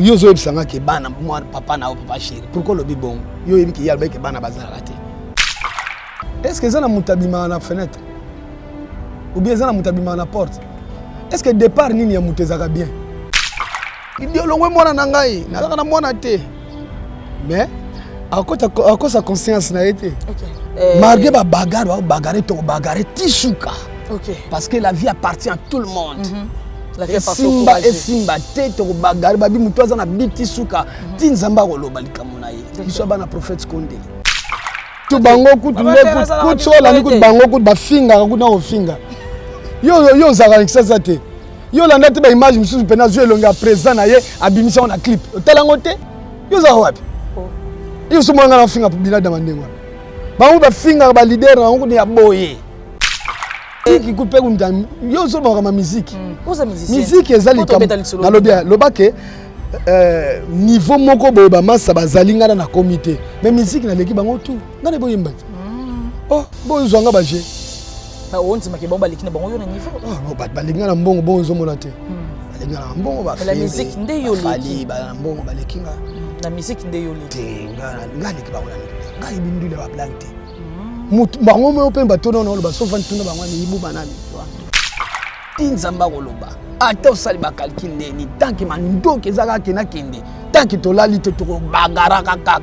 Yo zo ebisanga ke bana moi papa na papa chéri. Pourquoi le bibon? Yo ebi ke yalba ke bana bazala raté. Est-ce que ça na mutabima na fenêtre? Ou bien ça na mutabima na porte? Est-ce que départ nini ya mutezaka bien? Idiolongwe mwana na ngai, na mwana te. Mais à cause sa conscience na été. OK. Malgré ba bagarre to bagarre tisuka. OK. Parce que la vie appartient à tout le monde. La vie appartient au courage. Simba tete ko bagarre babi mutu azana biti suka tinzamba koloba likamuna ye. Biso bana prophète Condé. To bango kutu kutu la ni kutu bango kutu ba finga kutu na ofinga. Yo zaka kisasa te. Yo landa te ba image mususu pena zo elonga présent na ye abimisa na clip. Otalango te. Yo za wapi? Yo so mwanga na finga bila da mandengo. Bango ba finga ba leader na ngo ni aboye. Qui coupe un yo so ba musique. Musique ezali comme na lobia lobake niveau moko boba masa bazalinga na comité. Mais musique na leki bango tout. Ngane boyemba. Oh, boyo zonga baje. Na onti make bomba likina bango yo na niveau. Oh, balinga na mbongo bongo zo mona te. Balinga na mbongo ba. La musique nde yo leki ba mbongo ba lekinga. Na musique nde yo leki. Ngane ki bango na. Ngai bindule ba blankte. Mutu bango mo pemba tono na loba so fantuna bango ni ibu banani. Tinzamba koloba. Ata osali ba calcul ni tanki mandoke ezaka kena kende. Tanki tolali te to bagara kaka.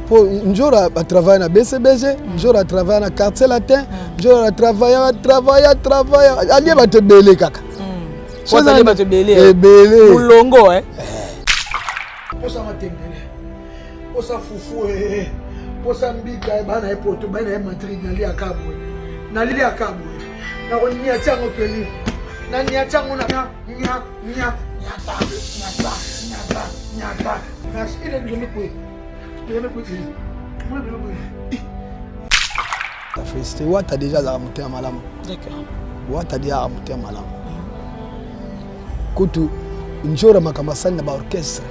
Po njora ba travailler na BCBG, njora travailler na quartier latin, njora travailler ali ba te belé kaka. So ali ba te belé. Belé. Mulongo Posa matengele. Posa fufu Posa mbika bana epoto bana emantri nali akabwe. Nali akabwe. Na konia chango peli. Na nia chango na nya. Na skile ngene kwe. Ngene kwe. Ta félicité wa ta déjà za monter malamu. D'accord. Wa ta déjà monter malamu. Kutu njora makamasani na ba orchestre.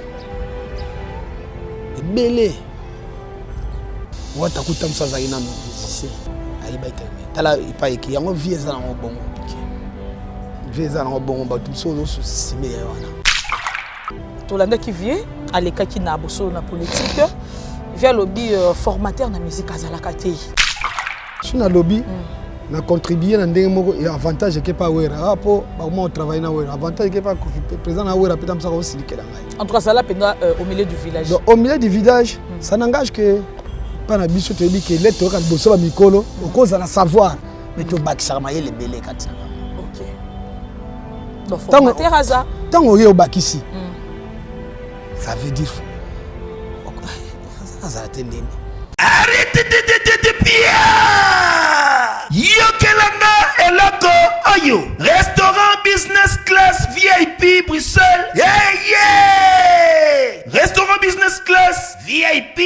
Ebele. Wata kutamsa za ina musicien aiba iteme tala ipa eki yango vie za na bongo vie za na bongo ba tuso zo sime ya wana to landa ki vie aleka ki na boso na politique via lobby formateur na musique azalaka te suna lobby na contribuer na ndenge moko et avantage ke pa wera rapo ba mo travailler na wera avantage ke pa présent na wera peut-être ça aussi likela ngai en tout cas ça là pendant au milieu du village donc au milieu du village ça n'engage que pas na biso te biki lettre ka boso ba mikolo okoza na savoir mais to bakisa mayele belé kati. OK. Donc formateur aza tango ye obakisi ça veut dire ça a été nini arrête de pia yokelanga eloko ayo restaurant business class VIP Bruxelles restaurant business class VIP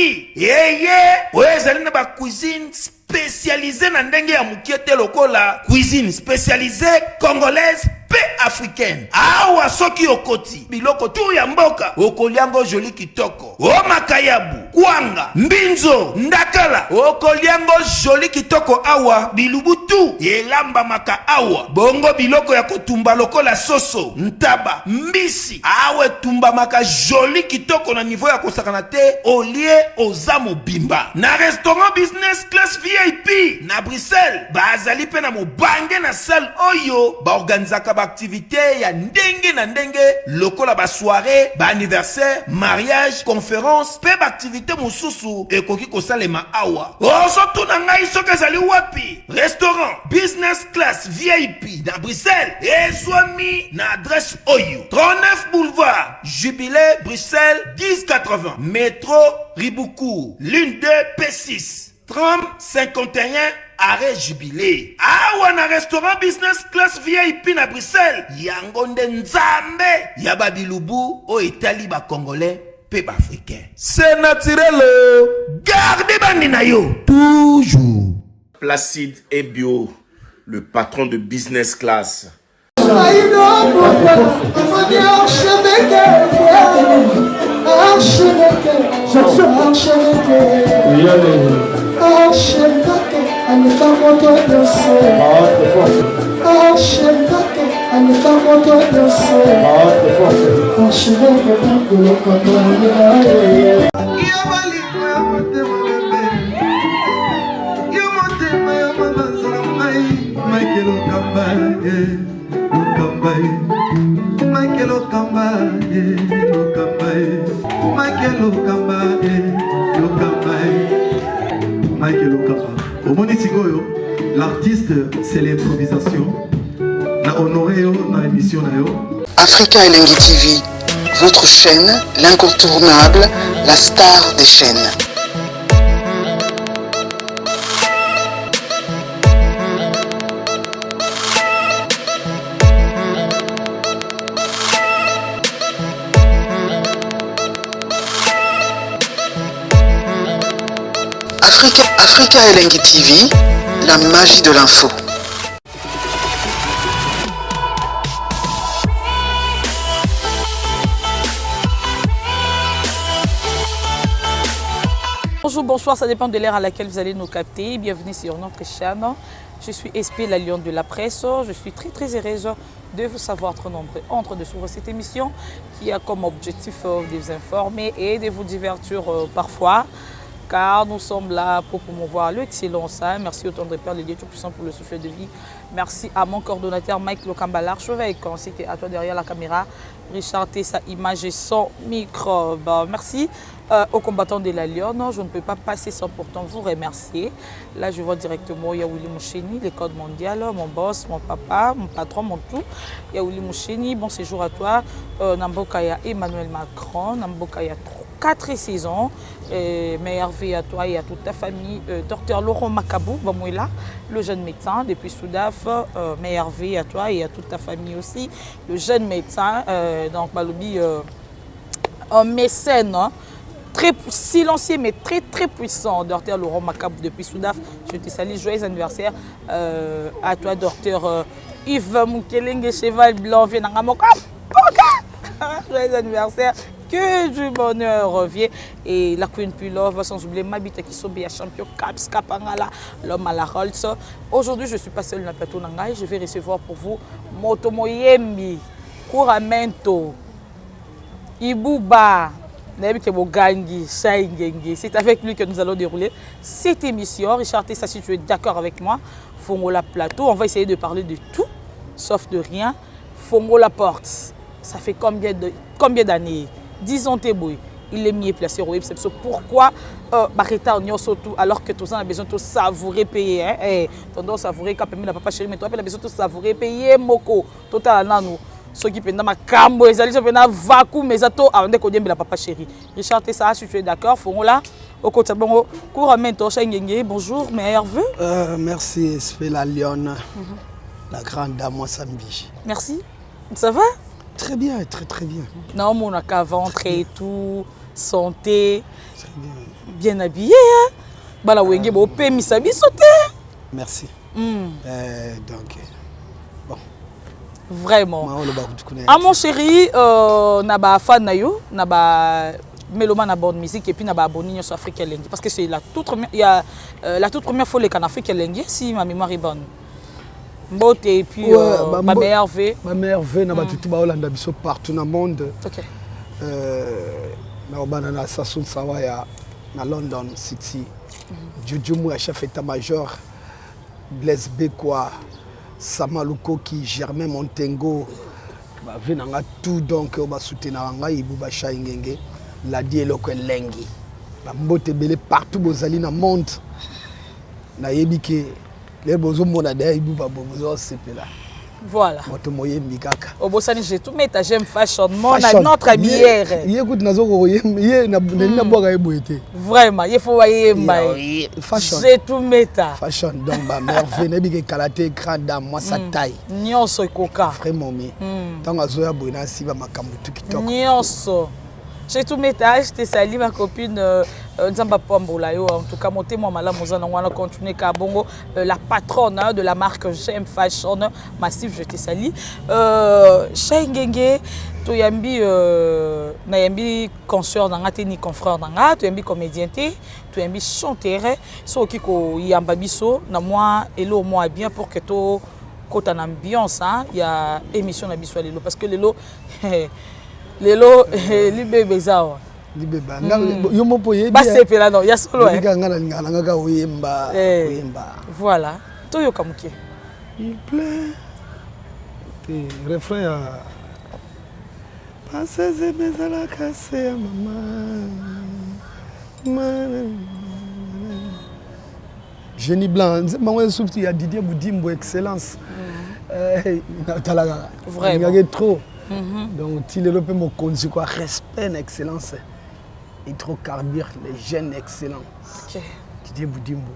ouais zali na ba cuisine spécialisée na ndenge ya mukiete lokola cuisine spécialisée congolaise pe africaine awa soki okoti biloko tu ya mboka okoliango joli kitoko o makayabu kwanga mbinzo ndakala okoliango joli kitoko awa bilubutu elamba maka awa bongo biloko ya kotumba lokola soso ntaba mbisi awe tumba maka joli kitoko na niveau ya kosakana te olie ozamo bimba na restaurant business class VIP na Bruxelles bazali pe na mobange na salle oyo ba organizaka ba activité ya ndenge na ndenge lokola ba soirée ba anniversaire mariage conférence pe ba activité mususu ekoki kosalema awa oso tuna ngai soki ezali wapi restaurant business class VIP na Bruxelles ezwami na adresse oyo 39 boulevard Jubilé Bruxelles 1080 métro Riboucourt l'une 2 P6 30 51 arrêt Jubilé. Awa na restaurant business class VIP na Bruxelles. Yango nde nzambe ya babilubu o Italie ba congolais pe ba africain. C'est naturel. Gardez bandi na yo toujours. Placide et Bio, le patron de business class. Archevêque, L'artiste, c'est l'improvisation. Na honoré dans l'émission. Africa Elengi TV, votre chaîne, l'incontournable, la star des chaînes. Africa Elengi TV, la magie de l'info. Bonjour, bonsoir, ça dépend de l'ère à laquelle vous allez nous capter. Bienvenue sur notre chaîne. Je suis SP, la lionne de la presse. Je suis très heureuse de vous savoir trop nombreux entre de suivre cette émission qui a comme objectif de vous informer et de vous divertir parfois. Car nous sommes là pour promouvoir l'excellence. Merci au tendre Père, le Dieu Tout-Puissant pour le souffle de vie. Merci à mon coordonnateur Mike Lokamba l'archevêque, ainsi qu'à toi derrière la caméra, Richard Tessa, image et son micro. Merci aux combattants de la Lionne. Je ne peux pas passer sans pourtant vous remercier. Là, je vois directement Yaouli Moucheni, les codes mondiales, mon boss, mon papa, mon patron, mon tout. Yaouli Moucheni, bon séjour à toi. Nambokaya Emmanuel Macron, Nambokaya 4 saisons. Meilleur vie à toi et à toute ta famille. Docteur Laurent Makabou, Bamouela, le jeune médecin depuis Soudaf. Meilleur vie à toi et à toute ta famille aussi. Le jeune médecin, donc Balobi, un mécène, hein, très silencieux mais très puissant. Docteur Laurent Makabou depuis Soudaf. Je te salue, joyeux anniversaire à toi, docteur Yves Moukelenge, cheval blanc, Vienangamoka. Joyeux anniversaire. Que du bonheur revient. Et la Queen Pulov, sans oublier Mabita qui sobe à champion Caps Kapangala, l'homme à la Rolls. Aujourd'hui, je ne suis pas seul dans le plateau Nangai. Je vais recevoir pour vous Motomoyembi, Kouramento, Ibouba, Nebikebogangi, Shaingengi. C'est avec lui que nous allons dérouler cette émission. Richard Tessa, si tu es d'accord avec moi, Fongola Plateau. On va essayer de parler de tout, sauf de rien. Fongola Porte, ça fait combien d'années? 10 ans, il est mieux placé au web. C'est pourquoi Barreta on surtout alors que tous on a besoin de savourer payer. Hein? Tendance à savourer quand même la papa chérie, mais toi tu as besoin de savourer payer moko. Total nano. Ceux qui pendant ma cambo, ils allaient pendant vacu mais ça to avant de connaître la papa chérie. Richard Tessa, si tu es d'accord, faut là au côté bon Kouramento Shaingenge. Bonjour, meilleurs vœux. Merci, c'est la lionne, la grande dame Sambi. Merci. Ça va? Très bien, très bien. Non, mon ventre et tout, santé, très bien, bien habillé. Hein? Bala wenge bo pe misabi sauté. Merci. Donc bon. Vraiment. Ah mon chéri, naba fan na yo, naba mélomane na bonne musique et puis naba abonné sur Africa Elengi parce que c'est la toute première fois les Africa Elengi si ma mémoire est bonne. Mbote et puis ma meilleure vie. Ma meilleure vie, na batutu ba Hollande biso partout dans le monde. OK. Na obana na Sassoon Sawaya na London City. Juju Mouya chef état-major Blaise Bekwa Samaluko qui Germain Montengo ba venanga tout donc ba soutenir nga Ibouba Shaingenge la dieloko Elengi. Ba mbote belé partout bozali na monde. Na yebike les beaux hommes ont des beaux voilà. Obosani j'ai tout mais j'aime fashion notre bière. Vraiment, il faut voyer fashion. J'ai tout méta. Fashion donc ma mère venait bien kalaté grande dame moi sa taille. Nyonso koka. Vraiment mais. Tant azoya boina si ba makambo TikTok. Nyonso. J'ai tout méta, je te salue ma copine Nzamba Pambola yo en tout cas monter moi mala mozana on va continuer Kabongo la patronne de la marque J'aime Fashion Massif je te salue Shaingenge to yambi na yambi concert nanga te ni confrère nanga to yambi comédien te to yambi chanteur so kiko yamba biso na moi elo moi bien pour que to côté en ambiance, il y a émission na biso lelo parce que lelo libebe zawa. Libeba. Yo mo poye. Ba sepela non, ya solo Nga oyemba. Voilà. Toyo kamuke. Il pleut. Refrain à Pensez aimer à la casse à maman. Génie blanc, il y a Didier Boudimbo, excellence. Vraiment. Il y a trop. Donc, il est peu mon conduit quoi, respect, excellence. Et trop carbure, les jeunes excellents. Ok. Didier Boudimbo.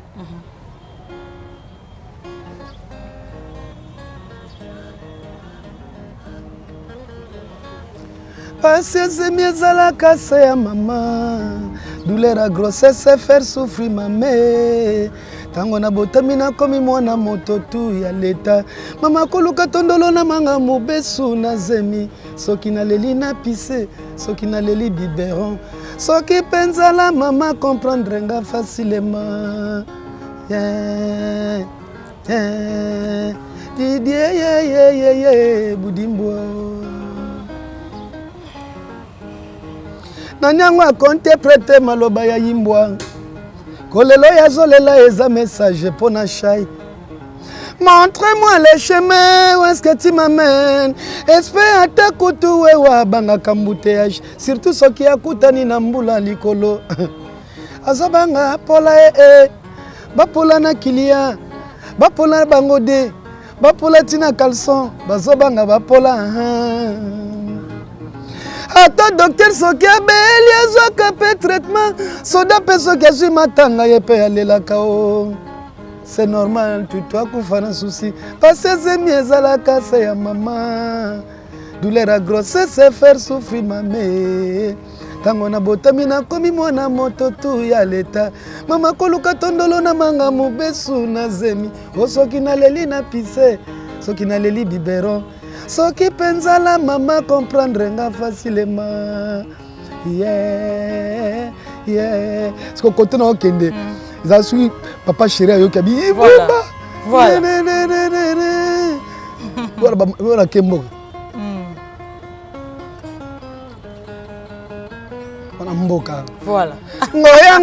Passez mes à la casse à maman. Douleur à grossesse, faire souffrir ma mère. Tango na botamina komi mwana moto tu ya leta. Mama koluka tondolo na manga mobesu na zemi. Soki na leli na pisse, soki na leli biberon. Soki penza la mama comprendre nga facilement. Yeah, yeah, Didier, yeah, Boudimbo. Nanyangwa konte prete maloba ya yimbwa. Kolelo ya zolela eza message pour na chai. Montre-moi le chemin où est-ce que tu m'amènes. Espère ata kutu wewa banga kambouteage. Surtout ceux qui akutani na mbula likolo. Azobanga pola bapola na kilia. Bapola bangode. Bapola tina caleçon. Bazobanga bapola. Attends, docteur, soki abeli azwaka pe traitement. Soda pe soki azwi matanga ye pe alela kao. C'est normal, tu dois kufa na souci. Parce que zemi ezalaka se ya mama. Douleur à grossesse faire souffrir mamé. Tango na botami na komi mwana moto tu ya leta. Mama koluka tondolo na manga mobesu na zemi. O soki na leli na pisse, soki na leli biberon. Soki penza la maman comprendre nga facilement. Yeah. Parce que côté na okende. Ils suis papa chéri ayo kabi. Voilà. Voilà kembo. On a mboka. Voilà. Ngoya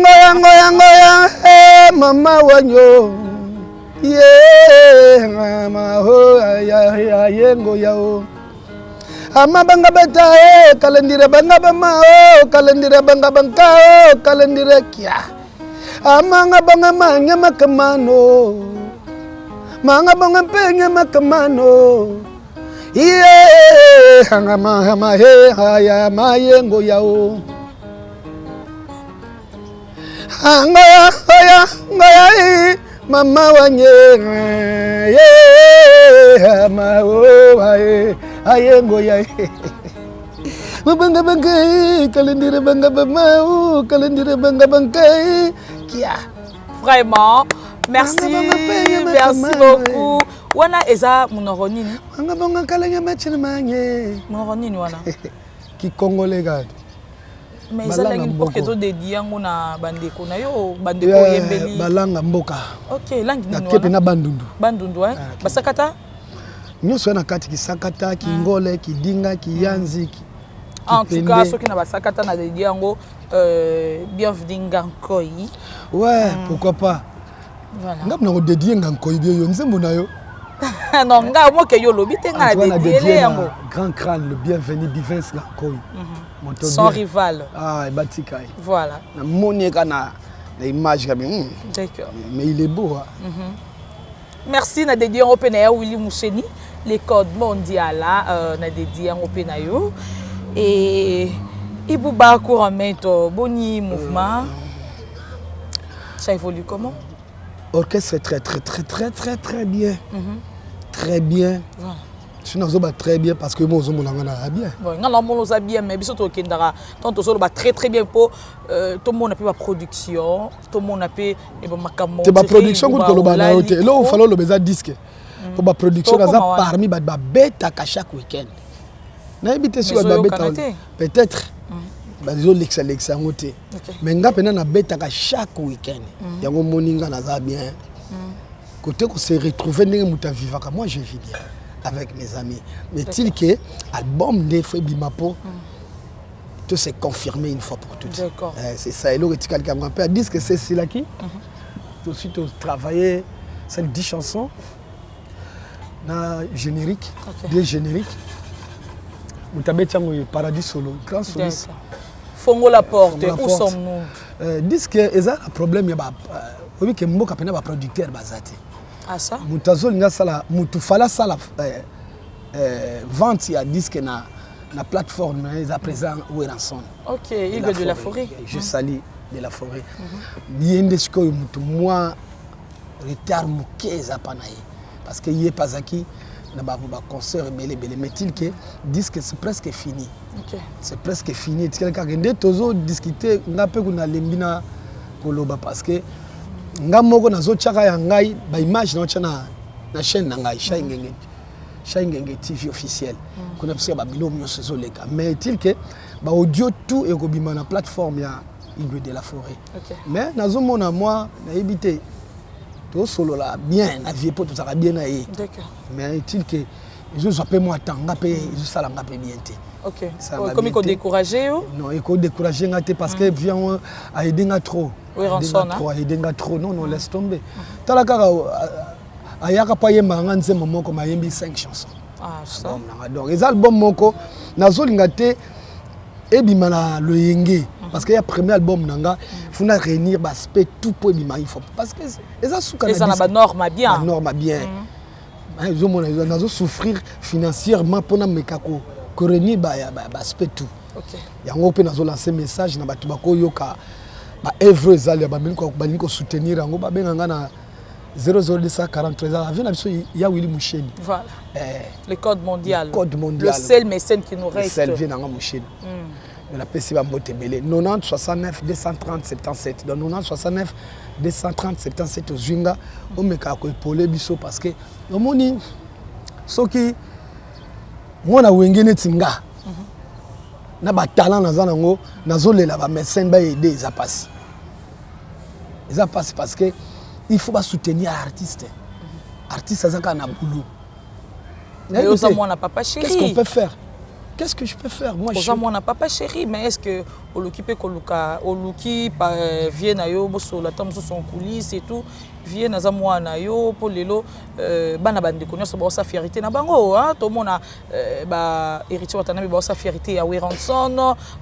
mama wanyo. Yeah, mama ho ya yengo yao. Ama banga beta kalendire banga bama kalendire banga banka kalendire kia. Ama nga banga manya makamano. Manga banga penya makamano. Yeah, hanga he ya mayengo yao. Ngoya mama wanye ma ayengo ya banga kalendire banga bama kalendire banga kia. Vraiment, merci beaucoup. Wana eza munoronini banga kalenya machine manye munoronini wana ki congolais gars. Mais ça langi pour que to dédié ngona bandeko na yo bandeko yembeli balanga mboka. OK, langi nini wana? Kepe na bandundu. Bandundu basakata? Nyuso na kati kisakata, kingole, kidinga, kiyanzi. En tout cas, ceux qui na basakata na dédié ngo bienvenue Ngankoi. Ouais, pourquoi pas. Voilà. Ngam na dédié Ngankoi bien yo nzembo na yo. Non, nga mo ke yo lobi te nga dédié yango. Grand crâne, le bienvenu Divins Ngankoi. Son rival. Ah, Batikai. Voilà. Na monieka na image comme d'accord. Mais il est beau. Merci na dédié en open air Willy Moucheni, les codes mondial là na dédié en open air et Ibouba couramento boni mouvement. Ça évolue comment? Orchestre très bien. Très bien. Voilà. Je suis très bien parce que moi je suis bien. Bon, on a bien mais biso to kendara tant to solo très bien pour tout le monde a pu la production, tout le monde a pu makambo. C'est ma production que le bana hote. Là il faut le beza disque. Pour ma production ça parmi ba beta ka chaque week-end. Na habité sur ba beta peut-être ba zo l'excellence hote. Mais nga pena na beta ka chaque week-end. Yango moninga na za bien. côté qu'on s'est retrouvé moi je vis bien avec mes amis. Mais il que album de Fouebi Mapo, tout s'est confirmé une fois pour toutes. D'accord. C'est ça. Et là, quelqu'un me rappelle, dit que c'est celui-là qui. Tout de suite, on travaillait 10 chansons. Na générique, des génériques. Moutabé Tchango, Paradis Solo, grand soliste. Fongo la porte, où sommes-nous? Disent que ça a un problème, il y a un producteur basé. Ah ça? Moutazo linga sala, moutufala sala vente ya disque na plateforme ils à présent Weranson. OK, il veut de la forêt. Je salue de la forêt. Yende siko mutu moi retard mukeza panaye parce que yé pasaki na ba concert belé mais il que disque c'est presque fini. OK. C'est presque fini. Quelqu'un qui tozo discuter nga pe kuna lembina koloba parce que nga moko nazo chaka ya ngai ba image na chana na chaîne na ngai Shaingenge TV officiel kuna pesa ba bilo myoso zoleka mais il que ba audio tout et kobima na plateforme ya Igwe de la forêt. Okay. Mais nazo mona moi na habité to solo là bien na vie pour tout ça bien na yi. D'accord. Mais il que je j'appelle moi tant nga pe je sala nga pe bien té. OK. Comme il décourager ou? Non, il décourager ngate parce que vient a aider nga trop. Oui, rançon trop aider nga trop non laisse tomber. Tala kaka ayaka pa yemba nga nzembo moko mayembi 5 chansons. Ah ça. Donc les albums moko nazo lingate ebima na le yenge parce que y a premier album nanga funa réunir aspect tout pour ebima il faut parce que eza suka na ba norme bien. Ba norme bien. Ils ont nazo souffrir financièrement pour na mekako réunir ba aspect tout. OK. Yango pe nazo lancer message na batu bako yoka ba œuvre ezali ba beniko soutenir yango ba benga na 00243 ans avec biso ya Willy Moucheni. Voilà. Le code mondial. Le code mondial. Le seul mécène qui nous reste. Le seul vient dans Moucheni. Mais la PC va monter belé 90 69 230 77 dans 90 69 230 77 au Zwinga on me ka ko épauler biso parce que omoni soki mona wengene tinga na ba talent na zanango nazolela ba mécène ba aider ça passe. Ça passe parce que il faut pas soutenir l'artiste. Artiste ça na boulot. Mais aux moi n'a papa chéri. Qu'est-ce qu'on peut faire? Qu'est-ce que je peux faire? Moi je moi n'a papa chéri mais est-ce que oluki pe koluka oluki vient na yo boso la tam son coulisses et tout vient na za mwana yo po lelo bana bande konyo so ba sa fierté na bango hein to mona ba héritier watana ba sa fierté ya Weranson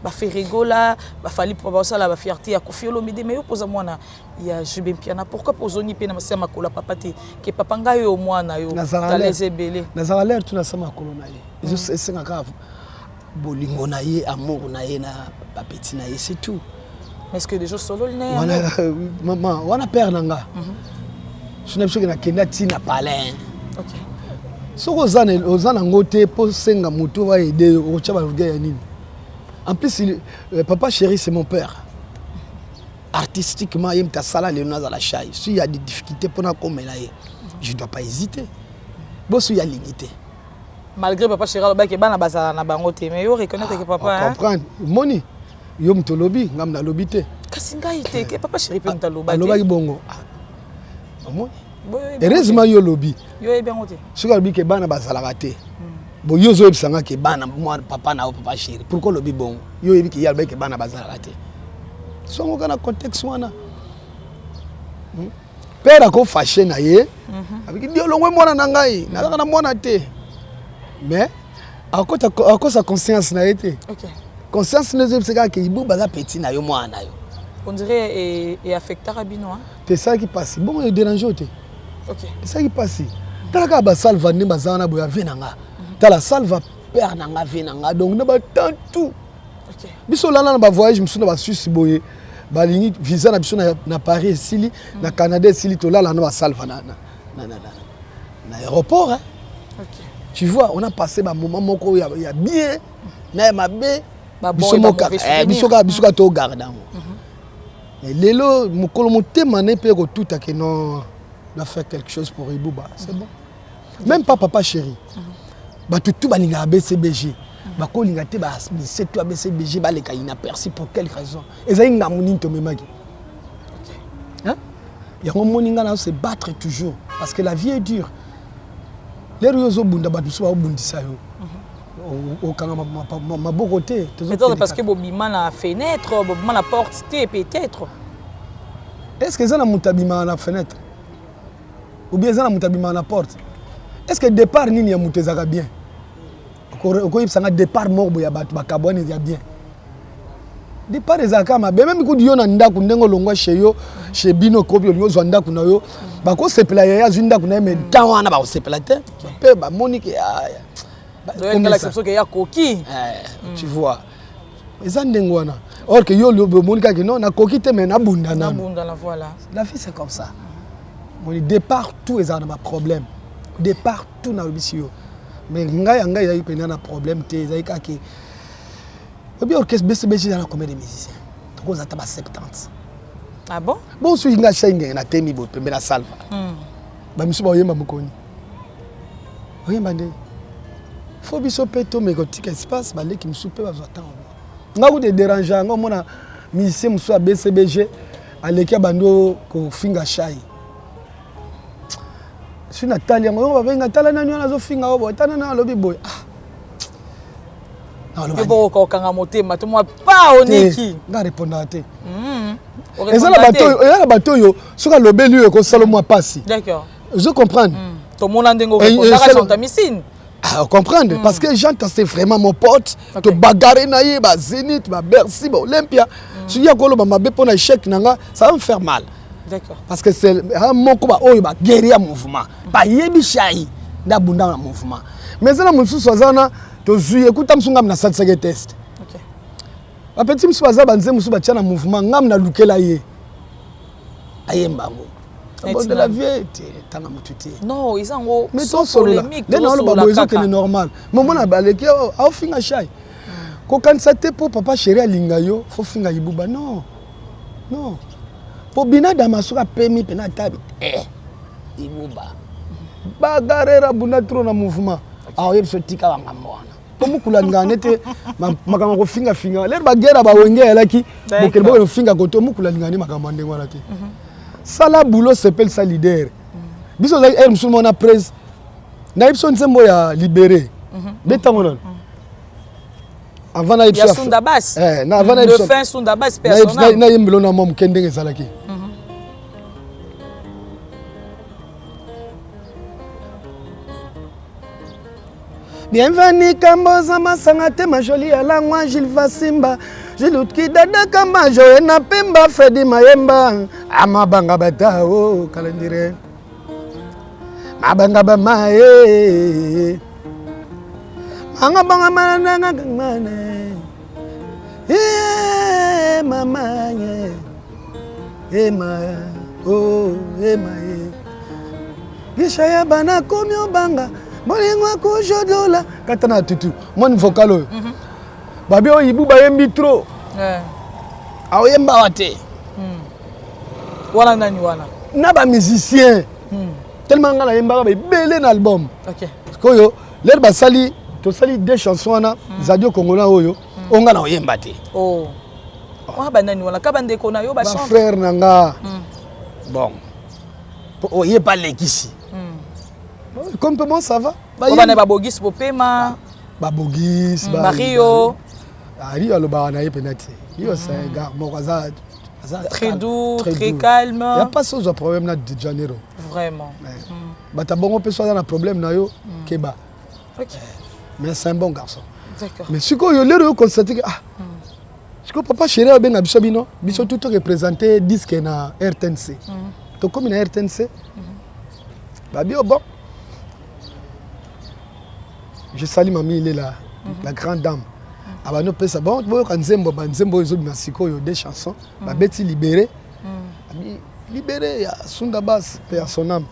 ba Ferregola ba fali ba sa la ba fierté ya Koffi Olomide mais yo poza mwana ya Jubem Piana pourquoi pozoni pe na masema kola papa te ke papa nga yo mwana yo ta les ebele na za l'air tout na sama kolona ye je sais nga bolingo na ye amour na ye na papeti na ye c'est tout. Mais est-ce que des gens solo le maman wana père nanga je n'ai pas kenda tina palin. OK. So ozana ngote po senga mutu va aider o tchaba ya nini. En plus papa chéri c'est mon père. Artistiquement il me ta sala le na za la chai. Si il y a des difficultés pour na comme là je dois pas hésiter. Bosso il y a limité. Malgré papa chéri ba ke bana bazala na bango te mais yo reconnaître que papa hein. Comprendre. Moni yo mtolobi ngam na lobité. Kasi ngai te ke papa chéri pe mtaloba te. Aloba ki bongo. Moi. Heureusement yo lobi. Yo e bien ote. Suka lobi ke bana bazala te. Bo yo zo ebisanga ke bana moi papa na papa chéri. Pourquoi lobi bongo? Yo ebi ke yalba ke bana bazala te. Songo kana contexte wana. Père ko fâché na ye. Avec dio longwe mwana na ngai. Na kana mwana te. Mais à cause sa conscience na été. OK. Conscience ne c'est que il baza petit na yo mwana yo. On dirait et affecter Rabino hein. C'est ça qui passe. Bon il dérange te. OK. C'est ça qui passe. Tala ka ba salva ne bazana boya venanga. Tala salva père nanga venanga donc ne ba tant tout. OK. Biso là na ba voyage musu na ba Suisse boye. Ba lingi visa na biso na Paris sili na Canada sili to là na ba salva na aéroport hein. OK. Tu vois, on a passé un moment où il y a bien, mais ma bé, bisoka to garda. Et lelo mukolo moté mané pe ko tout à que non, on a fait quelque chose pour Ibouba, c'est bon. Même pas papa chéri. Ba tout balinga BCBG. Ba ko linga te ba c'est toi BCBG ba le ka inaperçu pour quelle raison? Ezali ngamuni to memaki. Hein? Il y a un moment où se battre toujours. Parce que la vie est dure. Les gens qui ont peut-être parce que Bobima la fenêtre, Bobima la porte, peut-être. Est-ce que ça a la fenêtre? Ou bien ça a la porte? Est-ce que le départ ni a bien? Le départ mort il y a bien. Départ des akama même quand yo na ndako ndengo longwa chez yo chez bino kobi yo zo ndako na yo ba ko sepela ya zinda kuna mais tant wana ba sepela te pe ba monique comme l'exception que ya koki tu vois mais ça ndengo wana or que yo le monique que non na koki te mais na bunda na voilà la vie c'est comme ça mon départ tout est un problème départ tout na bisio mais ngai ya ipena na problème te zaika ki obi orchestre BCBG dans combien de musiciens donc on a 70. Ah bon? Bon si nga shinge na temi bo pembe na salva ba misu ba yemba mukoni oyemba nde faut biso peto mais kotika espace ba leki misu pe ba zata nga ku te déranger nga mona musicien musu a BCBG aleki bando ko finga shai si Natalia ngo ba venga tala nani wana zo finga obo tana na lobi boy et bon quand on motema tout moi pas oniki nga répondre te et ça la bateau yo soka lobeli yo ko salomo passi d'accord je comprends tout monde ndengo ko chanta misine ah comprendre parce que Jean c'est vraiment mon pote to bagarre na ye ba Zénith ba Bercy ba Olympia si ya ko lo ba be pona échec nanga ça va me faire mal d'accord parce que c'est un moko ba oyo ba guerrier mouvement ba yebi shai nda bunda na mouvement mais ça na musu sozana to zuye kuta msunga mna satisage test OK ba petit musu baza banze musu ba tiana mouvement ngam na lukela ye ayembango de la vie tanga mututi non ils ont mais to polémique les non ba bozo que c'est normal maman na baleki au finga shai ko kanisa te po papa chéri alinga yo fo finga yibuba non non po bina damasuka pemi pena tabi yibuba bagarera buna trop na mouvement ah yebso tika wa ngamwana comme kula ngane te makama ko finga les bagera ba wenge elaki bokelbo finga koto mukula ngane makama ndenge wana te ça la boulot s'appelle ça leader biso za er musulman na presse na ipso nzembo ya libéré betango non avant na ipso Sunda Bass na avant na ipso le fin Sunda Bass personnel na yembelo na mom kendenge salaki Bienvenue Kamboza Masanga Tema Joli Alangwa Gilles Vasimba Gilles Kidada Kamba Joena Pemba Freddy Mayemba Amabanga Batao Kalendire Mabanga Bamae Angabanga Mananga Mane Mama Ema oh Ema Gishaya Bana Komyo Banga Molingwa ko jodola katana tutu mon vocal oyo babi o yibu bayembi trop aoyemba wate wana nani wana na ba musicien tellement ngala yemba ba belé na album OK koyo l'air basali to sali deux chansons na zadio congolais oyo onga na oyemba te oh wa ba nani wana ka bande ko na yo ba chante frère nanga bon oye pas lekisi comme comment ça va? Bana babogis popema babogis Mario Mario aloba na penati yo c'est gars mokaza très doux très calme il y a pas ça de problème na de Janeiro vraiment bata bongo pe soit na problème na yo keba OK mais c'est un bon garçon d'accord mais siko yo lero constater que ah siko papa chéri abenga biso bino biso tout représenter disque na RTNC to comme na RTNC babio bon. Je salue mamie, il est là, la grande dame. Ah nous peut ça bon, quand Nzembo ils ont des chansons, bah Betty libéré. Libéré, il y a Sunda Bass, paix à son âme.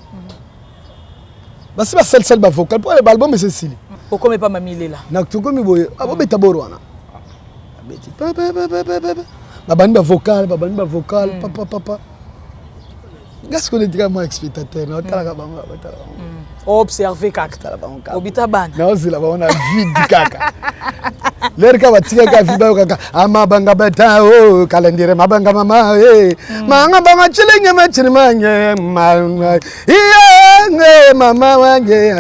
Bah c'est pas celle ba vocal pour l'album mais c'est Sili. Pourquoi mais pas mamie il est là? Na tu comme boy, ah bon beta borwana. Betty bah bani ba vocal, papa. Qu'est-ce qu'on est dit moi spectateur, na tala ba observer kaka obita bana na ozila ba on a vide kaka L'air ka batika ka fiba ka amabanga bata o calendrier mabanga mama manga banga chilenge machirmanye mama iye mama wange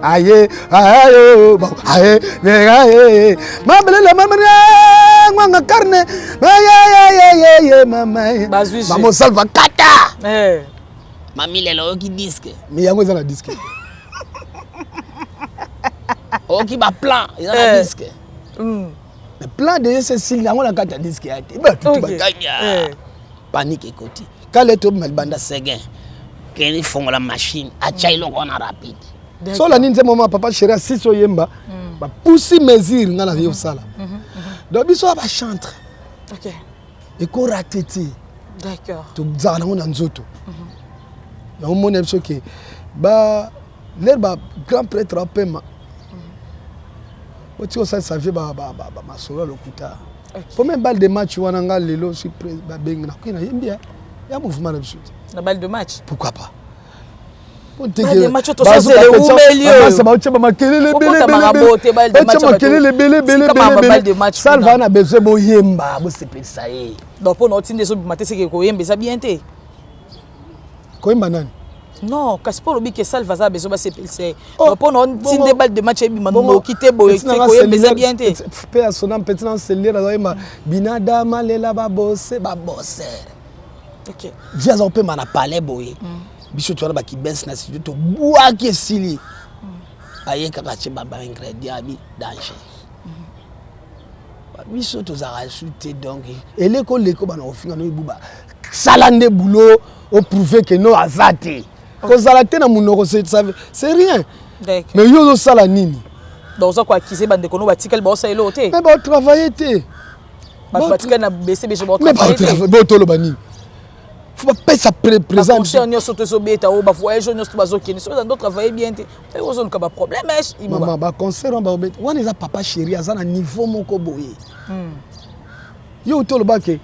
aye ayo aye aye mabele mama nganga carne aye mama mama salva kata Mami lelo ki disque. Mi yango za na disque. Oki ba plan, ils ont un disque. Le plan de Cécile, on a un disque. Panique et côté. Quand les tours mettent banda seguin, qu'ils font la machine, à Tchaïlo on a rapide. So la ninja moment papa chéri si so yemba, ba poussi mesure ngana yo sala. Donc biso ba chantre. OK. Et ko rateti. D'accord. To zana on nzoto. Donc mon aime so que ba l'herbe grand prêtre a pema. Tu sais ça vient ba solo lokuta. Pour même balle de match wana nga lelo surprise ba benga na kina yembia. Ya mouvement de suite. La balle de match. Pourquoi pas? Les matchs to ça c'est le milieu. Ça va tu ma kelele belé. Salva na besoin bo yemba bo sepeli ça y. Donc pour notre tinde so maté c'est que ko yemba ça bien té. Ko yemba nani? Non, parce que le que Salva a besoin de se pour non tinde balle de match et bimano quitter bo ko yemba bien té. Père son nom petit dans celle là yemba binada malela ba bosser. OK. Dia za pe mana parler boye. Biso tu ba ki bens na studio to boa ki sili. Aye kaka che baba ingrédient bi danger. Biso to za rajouter donc et l'école bana ofinga no ibuba. Salande boulot au prouver que non azate. Ko zalate na munoko c'est rien. Mais yo sala nini? Donc ça quoi qui c'est bande kono batikel ba osala loté. Mais ba travailler té. Ba batikel na BCB je ba travailler. Ba to lo bani. Faut pas payer sa présence. Conseil on soto so beta o ba voyage on so bazo kini so dans travailler bien té. Et ozo le ba problème maman ba concert on ba beta. Wana za papa chéri azana niveau moko boye. Yo to lo ba ke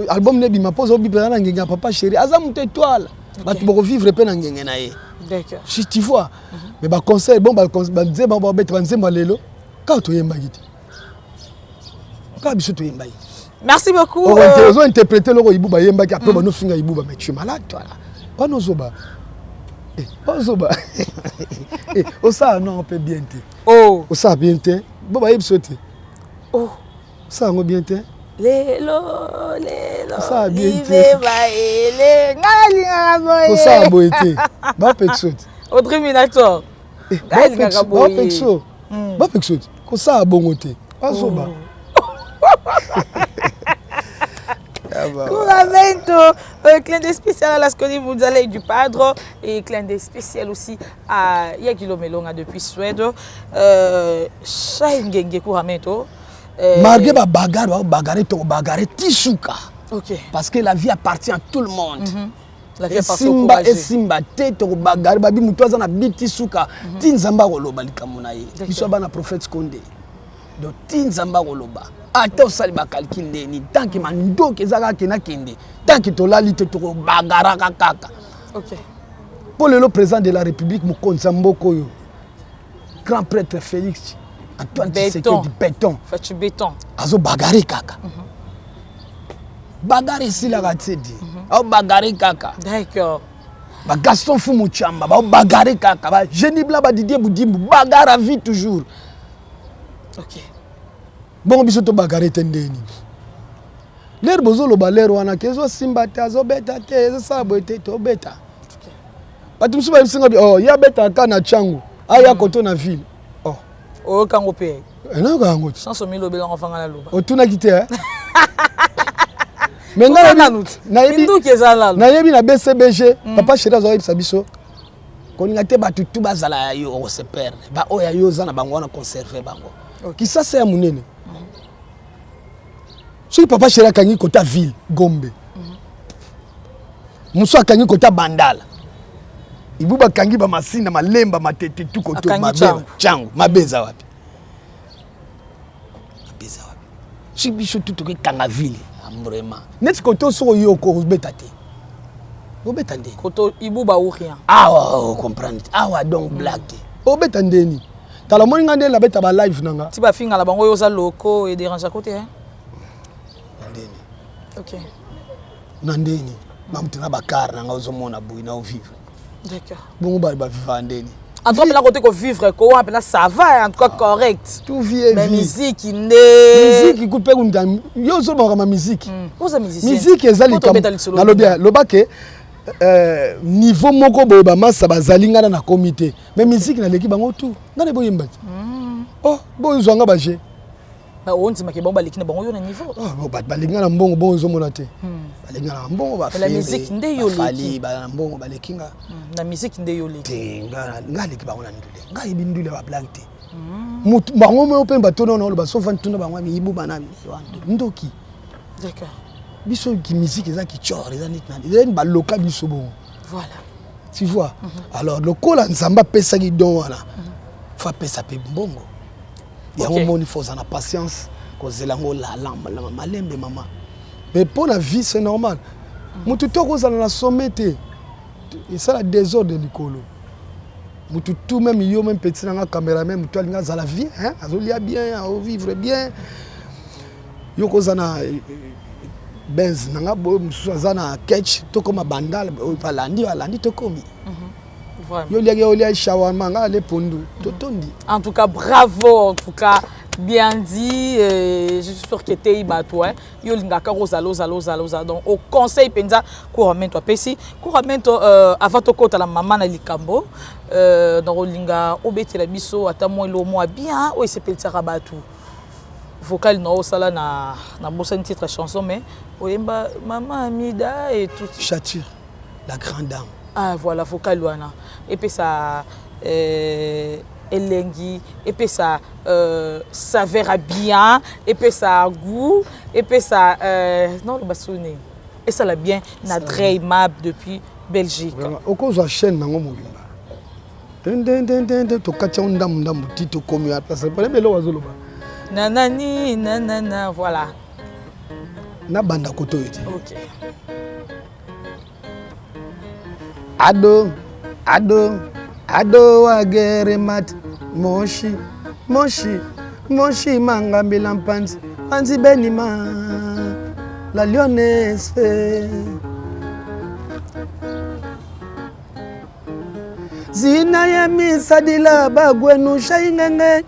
album ne bi ma pose obi pena ngenga papa chéri azamu te étoile. Ba tu bo vivre pe na ngenge na ye. D'accord. Si tu vois. Mais ba concert bon ba nze ba beta nzemba lelo. Ka to yemba giti. Ka biso to yemba. Merci beaucoup. On va interpréter le Ibuba Yemba qui après nous finir Ibuba mais tu es malade toi là. Pas nos zoba. Ozoba. O ça non on peut bien te. Oh. O ça bien te. Boba yeb sauter. Oh. Ça on bien te. Lelo. Ça bien te. O ça boité. Ba pexot. Audrey Minator. Ba pexot. Ba pexot. Ko ça bongoté. Ozoba. Curamento, clin d'œil spécial à la Sconi Munzale du Padre et clin d'œil spécial aussi à Yagilo Melonga depuis Suède. Shaingenge Curamento. Malgré ba bagarre tisuka. OK. Parce que la vie appartient à tout le monde. La vie appartient au courageux. Simba tete ko bagarre babi mutoza na bitisuka tinzamba koloba likamuna ye. Biso bana prophète Condé. Donc tinzamba koloba. Ata osali ba calcul ndeni tant que mandoke ezaka kena kende tant que tolali te to bagara kaka. OK. Pour le président de la République Mokonza Mboko yo grand prêtre Félix Antoine Tshisekedi béton. Fatu béton. Azo bagari kaka. Bagari sila gatedi. Au bagari kaka. D'accord. Ba Gaston Fumu Chamba ba bagari kaka ba Génie Bla ba Didier Boudimbu bagara vie toujours. OK. Bon biso to bagare tendeni. L'air bozolo ba l'air wana kezo simba te azo beta te ezo sabo te to beta. OK. Batum suba bisinga bi oh ya beta kana changu. Aya koto na ville. Oh. O kango pe. Ena kango. Sans milo bela enfanga na loba. Otuna kite hein. Menga na yebi na BCBG papa chéri azo yebisa biso. Koninga te batutu bazala yo o se perdre. Ba oya yo za na bango wana conserver bango. Qui ça c'est à munene. Si papa chéri akangi kota ville Gombe. Muso akangi kota Bandala. Ibuba kangi ba masina malemba matete tu koto mabeza changu mabeza wapi. Mabeza wapi. Si biso tout que kanga ville vraiment. Net koto so yo ko beta te. O beta ndeni. Koto Ibuba ou rien. Ah comprendre. Ah donc blague. O beta ndeni. tala moni ngande la beta ba live nanga ti ba finga la bango yoza loko et dérange à côté hein ndeni OK nandeni mamtena bakar nanga ozomona buina au vivre d'accord bongo ba vivre ndeni en tout cas là côté ko vivre ko apela ça va en tout cas correct tout vie et mais vie musique ndé musique couper kunda yo zo ba musique oza musicien musique ezali comme na lobia lobake niveau moko boye ba massa bazali ngana na comité mais musique na leki bango tout ngana boyemba oh boyo zwanga baje ba onti make bomba lekina bango yo na niveau oh ba balinga na mbongo bongo zo mona te balinga na mbongo ba la musique ndé yo leki ba na mbongo ba lekinga na musique ndé yo leki te ngana leki bango na ndule nga ibindule ba blankte mutu bango me opemba tono na ba sofa ntuna bango mi ibu bana ndoki d'accord biso qui musique eza ki chore eza nit na eza ba loka biso bon voilà tu vois alors le kola nzamba pesa ki don wana fa pesa pe mbongo ya moni faut en patience ko zelango la malembe mama mais pour la vie c'est normal mutu to ko za na sommete et ça la désordre de likolo mutu tout même yo même petit na caméra même toi linga za la vie hein azolia bien à vivre bien yo ko za na Benz nanga boyo musuza na catch to koma bandal balandi to komi vraiment yo liya shawarma nga le pondu to tondi en tout cas bravo en tout cas bien dit je suis sûr que t'es bato hein yo lingaka rozaloza donc au conseil penza couramment toi pesi couramment avant to kota la maman na likambo dans linga obetela biso ata mo lo mo bien o se peltara bato vocal no sala na bossa une titre chanson mais oyemba maman Amida et tout Chature la grande dame ah voilà vocal wana et puis ça elengi et puis ça verra bien et puis ça a goût et puis ça non le bassoné et ça l'a bien na très aimable depuis Belgique au cause chaîne nango mobimba to katia ndam tito komi à place pas belo wazoloba nanani nanana voilà na banda koto yeti OK ado agere mat moshi mangambi lampanzi anzi benima la lyonnaise zina ya misadila bagwenu shaingenge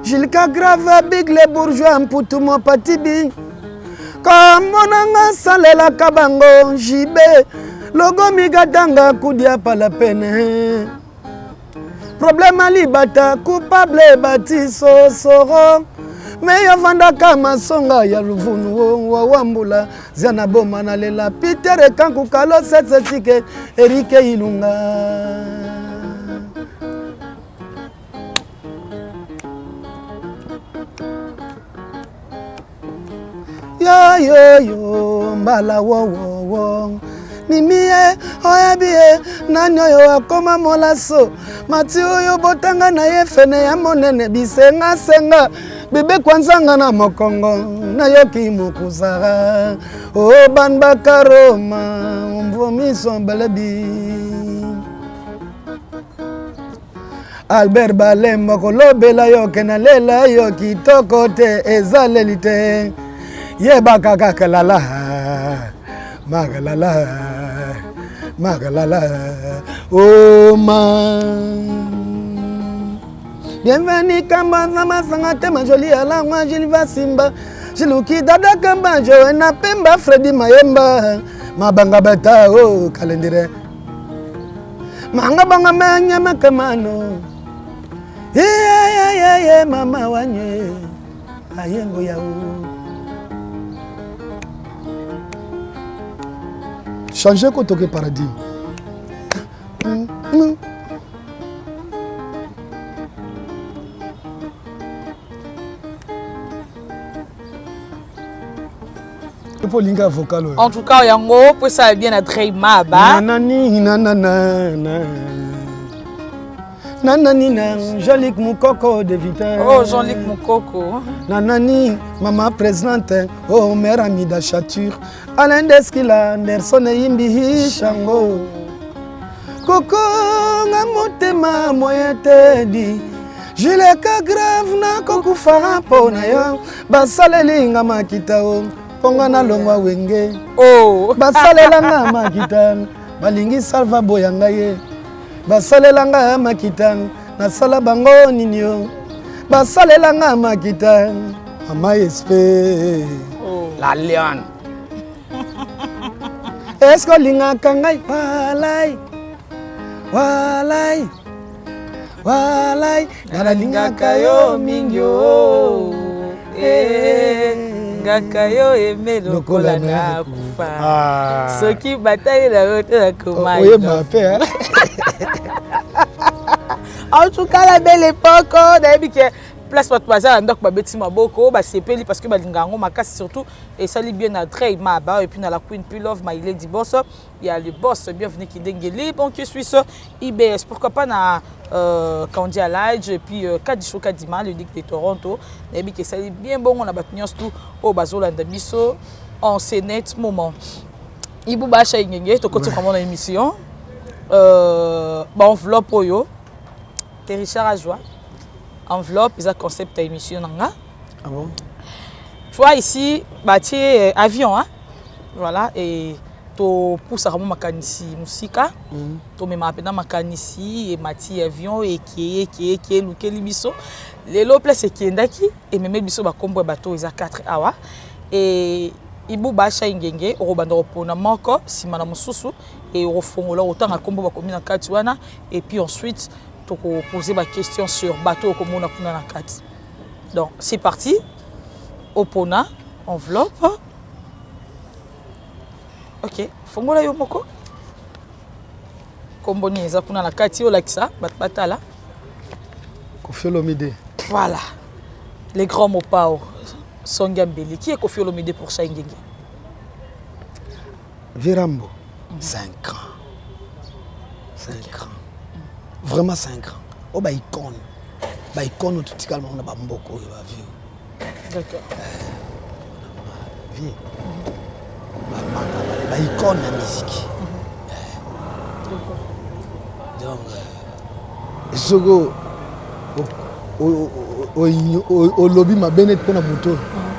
Jilka grave big les bourgeois mputu mo patibi Kamonanga salela kabango jibe Logo migatanga kudia pala pene Problème alibata coupable batiso soro Meyo vanda kama songa ya luvunu wa wambula Ziana boma na lela Pitere kanku kalo setse tike Erike ilunga yo mbala wo mimie oyabie nani oyo akoma molaso mati oyo botanga na ye fene ya monene bisenga senga bebe kwanzanga na mokongo na yoki mokuzara o banba karoma mvomiso belebi Albert Balemba kolobela yo kenalela yo kitoko te ezaleli te Yeba kaka lala magalala oh man bienvenue kamba sama sangate majoli ala moi je va simba jiluki dada kamba jo na pemba Freddy Mayemba mabanga beta oh kalendire manga banga manya makamano yeah mama wanye ayengo yao changer kotoke paradis vocal en tout cas yango pour ça bien être aimable nanani Jean-Luc Moukoko de Vita oh Jean-Luc Moukoko nanani maman présidente oh mère Amida Chature Alain Deskila Anderson Yimbi Shango Koko nga motema moyete di Juleka grave na kokufara pona yo basalelinga makita o ponga na longwa wenge Oh basalelanga makita balingi salva boyanga ye basalelanga makita na sala bango nini yo basalelanga makita mama espé la lion est-ce que linga kangai walai walai walai nalingaka yo mingi o ngaka yo eme lokola na kufa soki bataille na yo te nakoma oyeba pe en tout cas la belle époque nayebi ke place bato baza na ndako babeti maboko basepeli parce que balinga yango makasi surtout esali bien na Dre Maba et puis na la Queen Pilove Maïlé di boss il y a le boss bienvenue Kindengeli bon qui suisse IBS pourquoi pas na Kandi Alage et puis Kadisho Kadima le Ligue de Toronto nayebi ke esali bien bon on a bato nyonso tout au bazolanda biso en ce net moment Ibu Bacha Ingenge tokoti vraiment na émission ba enveloppe oyo te Richard Ajoie enveloppe, ils ont concept d'émission. Ah bon? Tu vois ici, bâti avion, hein? Voilà, et tu pousses à ma canisi musique, tu mets ma peine ma canisi et mati avion et qui est le biso. Les lots place qui est d'aki et même biso ba combo bateau ils a 4 awa et ibu basha ingenge orobanda opona moko si mana mususu et ofongola autant à combo ba komina katuana et puis ensuite tu poser ma question sur bateau comme on a pris dans la carte. Donc c'est parti. Opona, enveloppe. Ok. Fongola yo moko. Comme on est dans la carte, yo like ça, batala. Koffi Olomide. Voilà. Les grands mots pao. Songambeli. Qui est Koffi Olomide pour Chaingenge? Virambo. 5 ans. 5 ans. Vraiment 5 ans. Oh bah icône. Bah icône tout calmement on a pas beaucoup il va vivre. D'accord. Vie. Bah icône la musique. Donc Sogo au lobby ma benet pour la moto.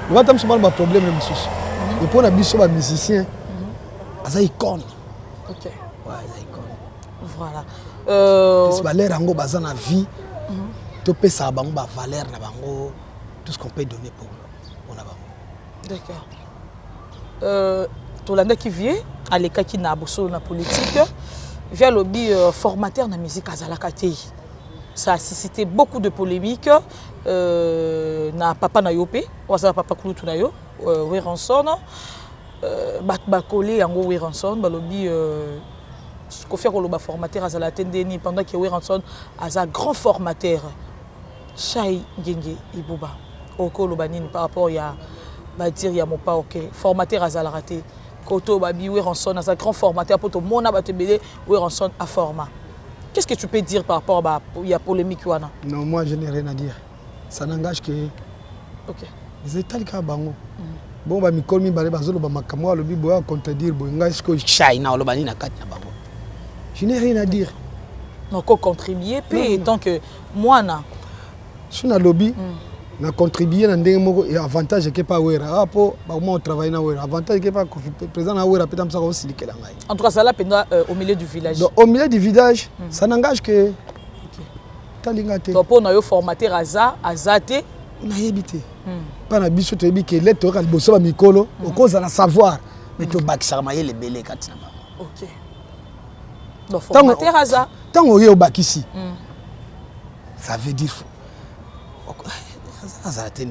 On va t'amener souvent le problème même souci. Et pour la biso ba musicien. Ça icône. OK. Ouais, ça icône. Voilà. Valeur yango baza na vie to pesa bango ba valeur na bango tout ce qu'on peut donner pour na bango. D'accord. Tolanda qui vient à l'école qui na bosso na politique via lobby formateur na musique azalaka te. Ça a suscité beaucoup de polémiques na papa na yopé, wasa papa kulutu na yo, Weranson ba collé yango Weranson ba lobby Kofi Koloba formateur à la tendeni pendant que Weranson a un grand formateur Chai Ngenge Ibuba au Kolobanine par rapport à dire ya mopa OK formateur à la raté Koto Babi Weranson a un grand formateur pour tout mona batebele Weranson a format. Qu'est-ce que tu peux dire par rapport à la polémique wana? Non, moi je n'ai rien à dire. Ça n'engage que OK. Les états ka bango. Bon ba mikol mi bare bazolo ba makamwa lobi boya contredire bo ngai ko Chai na olobani na kati na bango. Je n'ai rien à dire. Donc, contribuer, puis tant que moi, si on lobby, on a contribué dans des mots et avantage que pas ouais. Rapport, bah moi on travaille na ouais. Avantage que pas présent na ouais. Peut-être ça aussi que l'angai. En tout cas, ça là, au milieu du village. Donc, au milieu du village, ça n'engage que. Talingate. Donc, pour nous formater azate. On a évité. Pas na biso to éviter les to kal bosso ba mikolo. Au cause de la savoir, mais to bakisa maye les belé katina. OK. Donc, formater Raza. Tant qu'on est au bac ici, ça veut dire ça attend.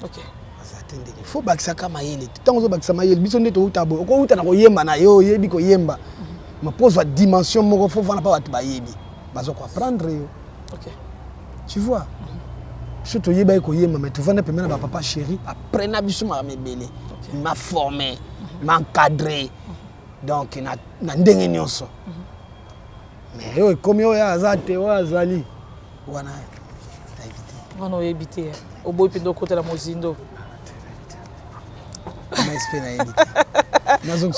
OK. Ça attend. Il faut bac ça comme aïe. Tant qu'on bac ça maïe, le bison de tout tabo. Au coup, tu as yemba na yo, yebi ko yemba. Ma pose la dimension, mon faut voir pas tu yebi. Bazo quoi prendre yo. OK. Tu vois. Surtout yeba ko yemba, mais tu vas ne permettre à papa chéri après na biso ma mebele. M'a formé, m'a encadré. Donc na ndenge nyonso. Mais yo comme yo ya azate wa azali wana éviter. On a évité. Au bout de côté la mozindo.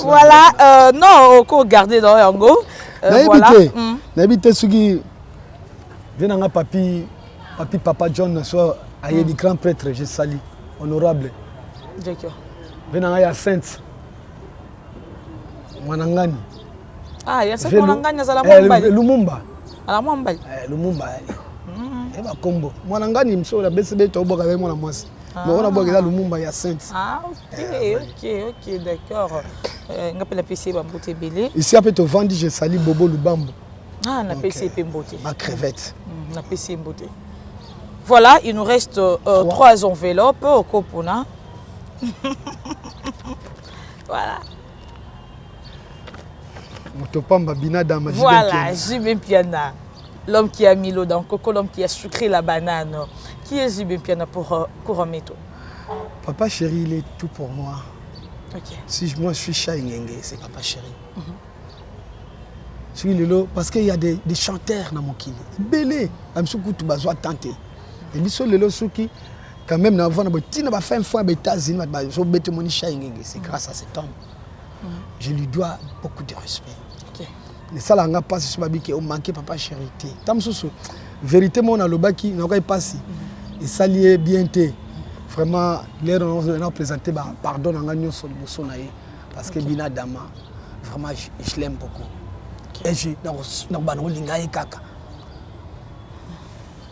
Voilà, non, on garder dans Yango. Voilà. N'habite ce qui vient dans papi Papi Papa John soit aïe du grand prêtre, je salue. Honorable. D'accord. Venanga ya Sainte. Mwanangani. Ah, ya Sainte Mwanangani azala mwambali. Lumumba. Ala mwambali. Lumumba. Eba kombo. Mwanangani msola BCB to boka avec mwana mwasi. Mais on a boka Lumumba ya Sainte. Ah, ok, d'accord. Ngapela PC ba mbote belé. Ici après to vendi je salue Bobo Lubambo. Ah, na PC pe mbote. Ma crevette. Na PC mbote. Voilà, il nous reste 3 enveloppes au Kopona. Voilà. Motopamba Binadama. Voilà, Jibin Piana. L'homme qui a mis l'eau dans le coco, l'homme qui a sucré la banane. Qui est Jibin Piana pour Méto? Papa chéri, il est tout pour moi. Ok. Si moi je suis chat c'est Papa chéri. Je suis Lelo parce qu'il y a des chanteurs dans mon kili. Belé, Amsoukou tu bazoa tenter. Et biso Lelo Souki, quand même, avant de faire une fois aux États-Unis, c'est grâce à cet homme. Je lui dois beaucoup de respect. Mais ça, là, on a passé sur ma vie qui a manqué Papa chéri. Tam sous vérité, mon alobaki, n'a pas passé. Et ça lié bien té. Vraiment, les gens ont présenté, pardon, on a eu son parce que Bina Dama, vraiment, je l'aime beaucoup. Et je n'ai kaka.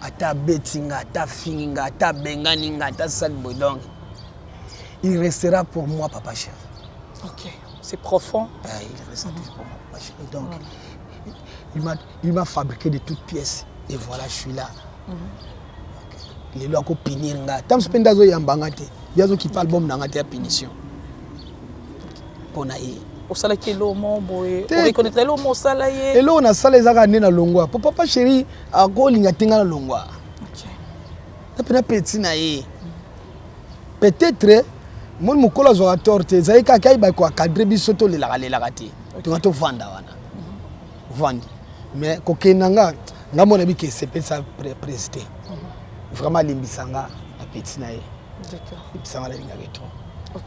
Ata betinga, ata finginga, ata benganinga, ata salbodong. Il restera pour moi, Papa chéri. Ok, c'est profond. Il restera pour moi, Papa chéri. Donc, il m'a fabriqué de toutes pièces. Et voilà, je suis là. Les lois qui pinir nga. Tam spendazo yambangate. Biazo qui parle bon nangate à punition. Ponaï. Au salaire qui est l'homme, on reconnaîtrait l'homme au salaire. Et là on a salé zaka né na longwa. Papa chéri a ko linga tinga na longwa. Ok. Ta pena petit na ye. Peut-être mon mukola zo torte zaika kai ba ko cadre bisoto le la gati. Tu vas te vendre wana. Vendre. Mais ko kenanga ngamona bi ke sepe sa président. Vraiment limbisanga a petit na ye. D'accord. Limbisanga la linga geto.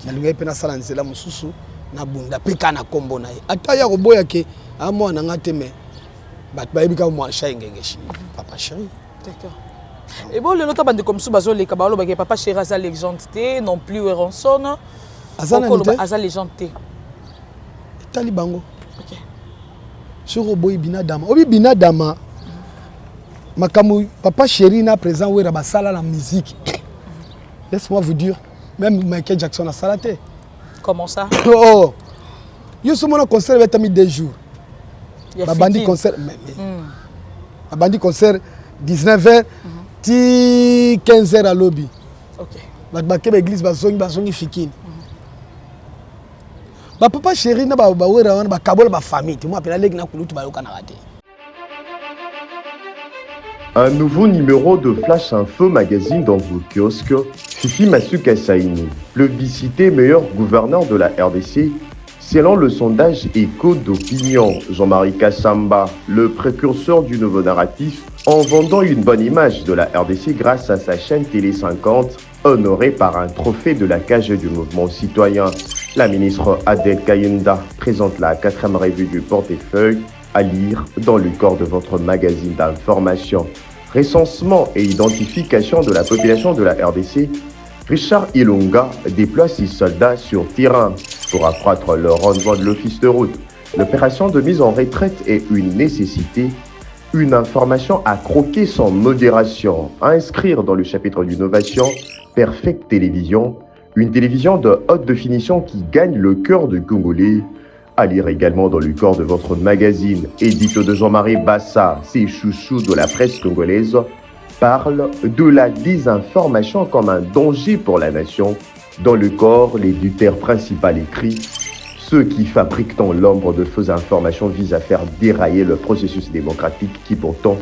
Na linga pena sala nzela mususu. Na bunda peka na kombo na ye ata ya koboya ke amwana ngate me bat bayebika mo sha ngengeshi Papa chéri. D'accord. Et bon le nota bande comme sous bazo le kabalo ba Papa chéri za légende té non plus Ranson aza légende té tali bango. OK. Sur boy Binadama obi Binadama makamu Papa chéri na présent wera basala la musique. Laisse-moi vous dire même Michael Jackson a salaté. Comment ça? Oh, yo sommes au concert avec mis 2 jours. Ma bandi concert, ma bandi concert 19h, 15h à lobby. Ok. Ma baké l'église bazongi fikini. Ma papa chéri na ba wera wana ba kabola ba famille. Tu m'appelles leg na kulutu ba yoka na raté. Un nouveau numéro de Flash Info Magazine dans vos kiosques. Fifi Masuka Saini, plébiscité meilleur gouverneur de la RDC, selon le sondage Écho d'opinion. Jean-Marie Kassamba, le précurseur du nouveau narratif, en vendant une bonne image de la RDC grâce à sa chaîne Télé 50, honorée par un trophée de la cage du mouvement citoyen. La ministre Adel Kayenda présente la 4e revue du portefeuille à lire dans le corps de votre magazine d'information. Recensement et identification de la population de la RDC, Richard Ilunga déploie 6 soldats sur terrain pour accroître le rendement de l'office de route. L'opération de mise en retraite est une nécessité, une information à croquer sans modération, à inscrire dans le chapitre d'innovation, Perfect Télévision, une télévision de haute définition qui gagne le cœur de Congolais. À lire également dans le corps de votre magazine, édito de Jean-Marie Bassa, ses chouchous de la presse congolaise, parle de la désinformation comme un danger pour la nation. Dans le corps, l'éditeur principal écrit « Ceux qui fabriquent dans l'ombre de fausses informations visent à faire dérailler le processus démocratique qui pourtant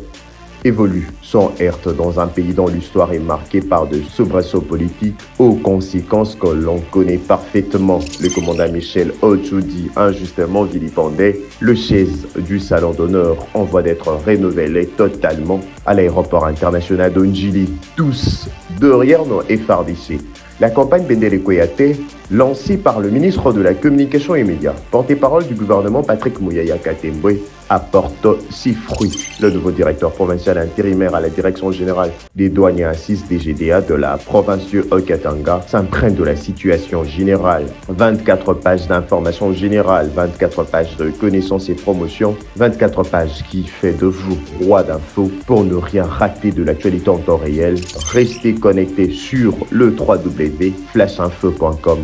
évolue sans heurte dans un pays dont l'histoire est marquée par de soubresauts politiques aux conséquences que l'on connaît parfaitement. Le commandant Michel Ochoudi, injustement vilipendé, le chaise du salon d'honneur en voie d'être rénové totalement à l'aéroport international d'Onjili. Tous, de rien non effardissés. La campagne Bendele Koyate, lancée par le ministre de la Communication et Médias, porte-parole du gouvernement Patrick Mouyaya Katembwe, apporte 6 fruits. Le nouveau directeur provincial intérimaire à la direction générale des douanes et assises des GDA de la province du Haut-Katanga s'imprègne de la situation générale. 24 pages d'informations générales, 24 pages de connaissances et promotions, 24 pages qui fait de vous roi d'infos pour ne rien rater de l'actualité en temps réel. Restez connectés sur le www.flashinfo.com.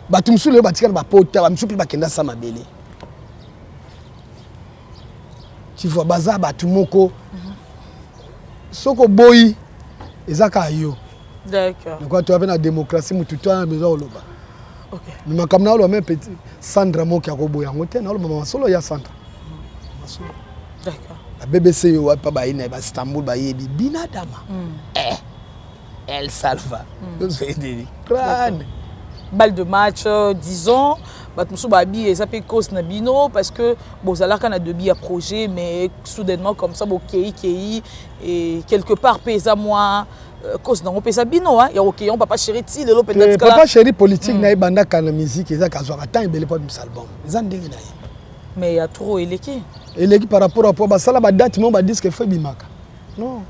batumsule batikana bapota bamsuple bakenda sa mabele. Tu vois baza batu moko soko boyi ezaka yo. D'accord. Donc tu as la démocratie mutu to na besoin oloba. OK. Mais makamna olo même petit Sandra mo kia ko boya ngote na olo mama solo ya Sandra. D'accord. La BBC yo wa pa ba ina ba Istanbul ba yebi binadama. El Salva. C'est des crâne. Balle de match, disons, batumsu babi et ça peut cause na bino parce que bon ça là quand a deux billes à projet mais soudainement comme ça bon kei et quelque part pesa moi cause non pesa bino hein ya OK on papa chéri ti lelo peut-être que papa chéri politique na ibanda kana musique eza kazwa tant belé pas album eza ndenge na ye mais il y a trop eleki par rapport à ba sala ba date mo ba disque fait bimaka non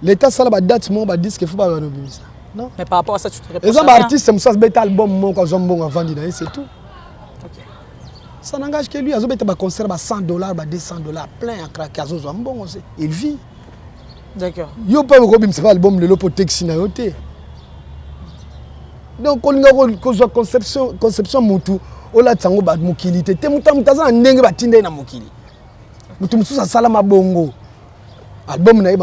l'état sala ba date mo ba disque fait ba no bimisa. Non. Mais par rapport à ça, tu te réponds. Les artistes, c'est un album, c'est tout. Okay. Ça n'engage que lui. Il a un concert à $100, $200, plein à craquer. Il vit. D'accord. Il n'y a pas un album de l'Opotexi. Donc, on a une conception moutou. On a une moukilité. Tu as une moukili. Tu as un bongo. Album na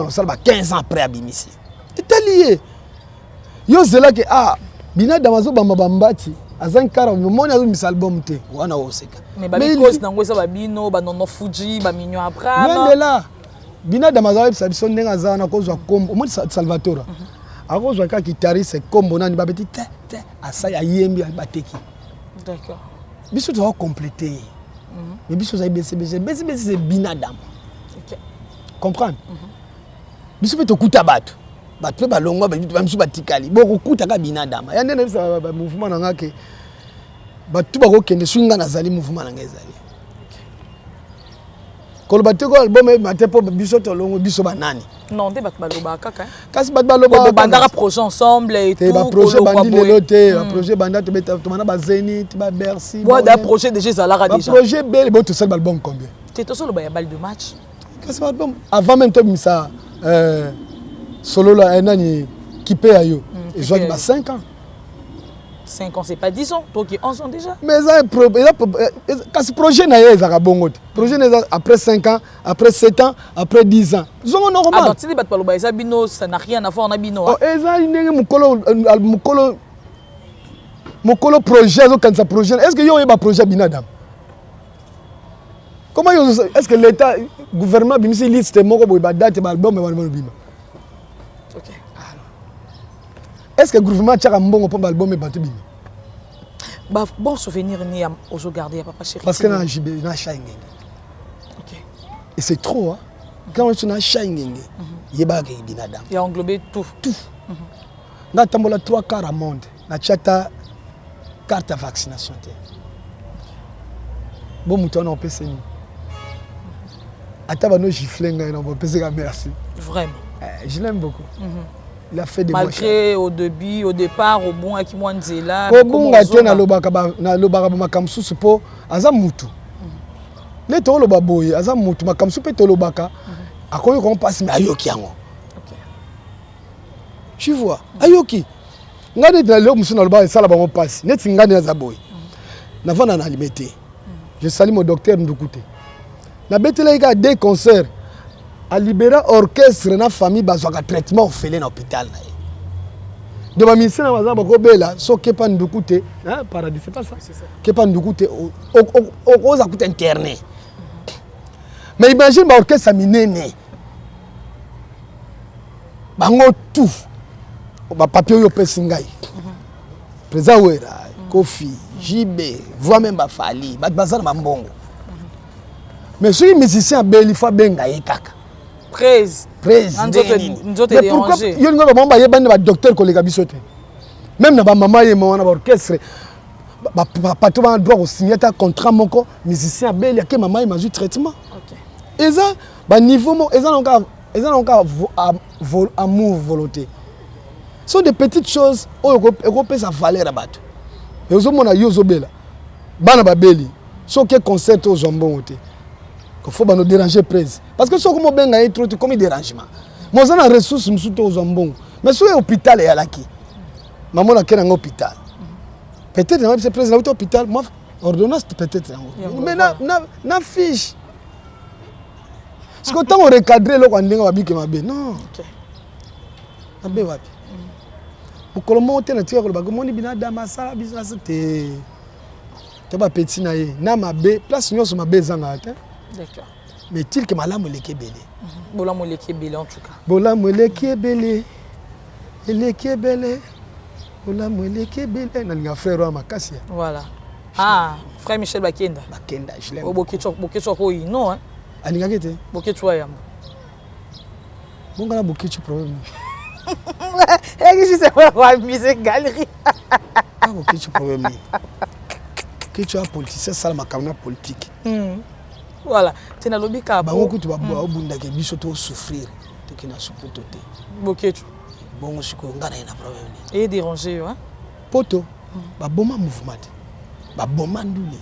15 ans après Abimisi. C'est lié. Yo zela ke bina damazo bamba bambati azan kara moni azo mis album te wana oseka mais ba cause nango eza ba bino ba nono Fuji ba minyo Abraham mais là bina damazo sa biso ndenga azana kozwa kombo moni Salvatore akozwa ka guitariste kombo nani ba petit te asaya yembi bateki. D'accord. Biso doit compléter mais biso za BCBG c'est bina dam. OK. Comprendre biso peut okuta bato bato balongwa bamisu batikali bokukuta ka binadama ya ndene bisa mouvement nanga ke bato bakokende swinga nazali mouvement nanga ezali koloba te ko album mate po biso tolongo biso banani non te bato baloba kaka kasi bato baloba bandaka projet ensemble et tout ba projet bandi lelo te ba projet banda to beta to mana ba Zénith ba Bercy moi da projet déjà zalaka déjà projet bel bon tout seul album combien te to solo ba ya balle de match kasi album avant même to misa solo là un an qui paye à yo et je vois 5 ans 5 ans c'est pas 10 ans donc 11 ans déjà mais ça quand ce projet na ezaka bongo projet après 5 ans après 7 ans après 10 ans zongo normal ah donc si bat paloba eza bino ça n'a rien à voir na bino oh eza ndenge mukolo projet zo quand ça projet est-ce que yo yeba projet binadam comment est-ce que l'état gouvernement bimisi liste moko boy ba date ba album ba bima. OK. Est-ce que le gouvernement a un bon album et battu bim? Bah bon souvenir ni aux gardés papa chéri. Parce que na JB na Shining. OK. Et c'est trop hein. Quand on a Shining, yeba ke binadam. Il a englobé tout. Na tambola 3 quarts à monde. Na chata carte de vaccination. Bon mouton on peut se ni. Attends, nous gifler, on va peser merci. Vraiment. Je l'aime beaucoup. Il a fait des malgré au début, au départ, au bon qui moi nzela. Au bon gâteau na lobaka na lobaka makamsu supo azamutu. Les to loba boy azamutu makamsu pe to lobaka. Akoyo qu'on passe mais ayoki yango. OK. Tu vois, ayoki. Ngade na lo musu na loba sala bango passe. Neti ngade na za boy. Na vana na limité. Je salue mon docteur Ndukute. Na betela ika des concerts a libéré orchestre na famille bazwaka traitement ofele na hôpital na ye. De ma mission na bazaba ko bela so kepa Ndukute, hein paradis c'est pas ça. C'est ça. Kepa Ndukute o za kuta interné. Mais imagine ba orchestre minene. Bango tout. Ba papier yo pesingai. Président Wera, Kofi, JB, voix même ba Fali, ba bazana ba mbongo. Mais si les musiciens il faut benga kaka. 13. Mais pourquoi il y a un docteur qui est même dans maman et mon orchestre, papa doit signer un contrat mon musicien bel et que maman il m'a eu traitement. Et ça, niveau ils ont encore amour volonté. Ce sont des petites choses où on peut sa valeur à battre. Et aux hommes on a yozobela, bana babeli, ce qui concert aux jambons il faut nous déranger prise. Parce que ce qu'on ben a trop comme dérangement. Moi on a ressources nous surtout aux jambons. Mais sur l'hôpital et à la qui. Maman a un hôpital. Peut-être que c'est président de l'hôpital, moi, ordonnance peut-être. Mais na fiche. Parce que tant on recadre le quand on dit que ma bé non. Ma bé wapi. Pour que le monde ait nature le bago moni bina dama sala business te. Tu vas petit na ye. Na ma bé place nous sur ma bé zanga ta. D'accord. Mais il que malamu le kebele. Bolamu le kebele en tout cas. Bolamu le kebele. Le kebele. Voilà, frère Makassia. Voilà. Ah, frère Michel Bakenda. Bakenda, je l'aime. Bokecho ko non hein. Alinga kete. Bokecho ya. Bonga na bokecho problème. Et je sais pas musique galerie. Ah bokecho problème. Bokecho a politicien sala makamna politique. Voilà, tu na lobi ka ba ngoku tu ba bunda ke biso to souffrir. To kina supotote. Bokecho. Bon, je suis un problème. Et dérangé, hein? Poto, baboma mouvement. Baboma ndoulé.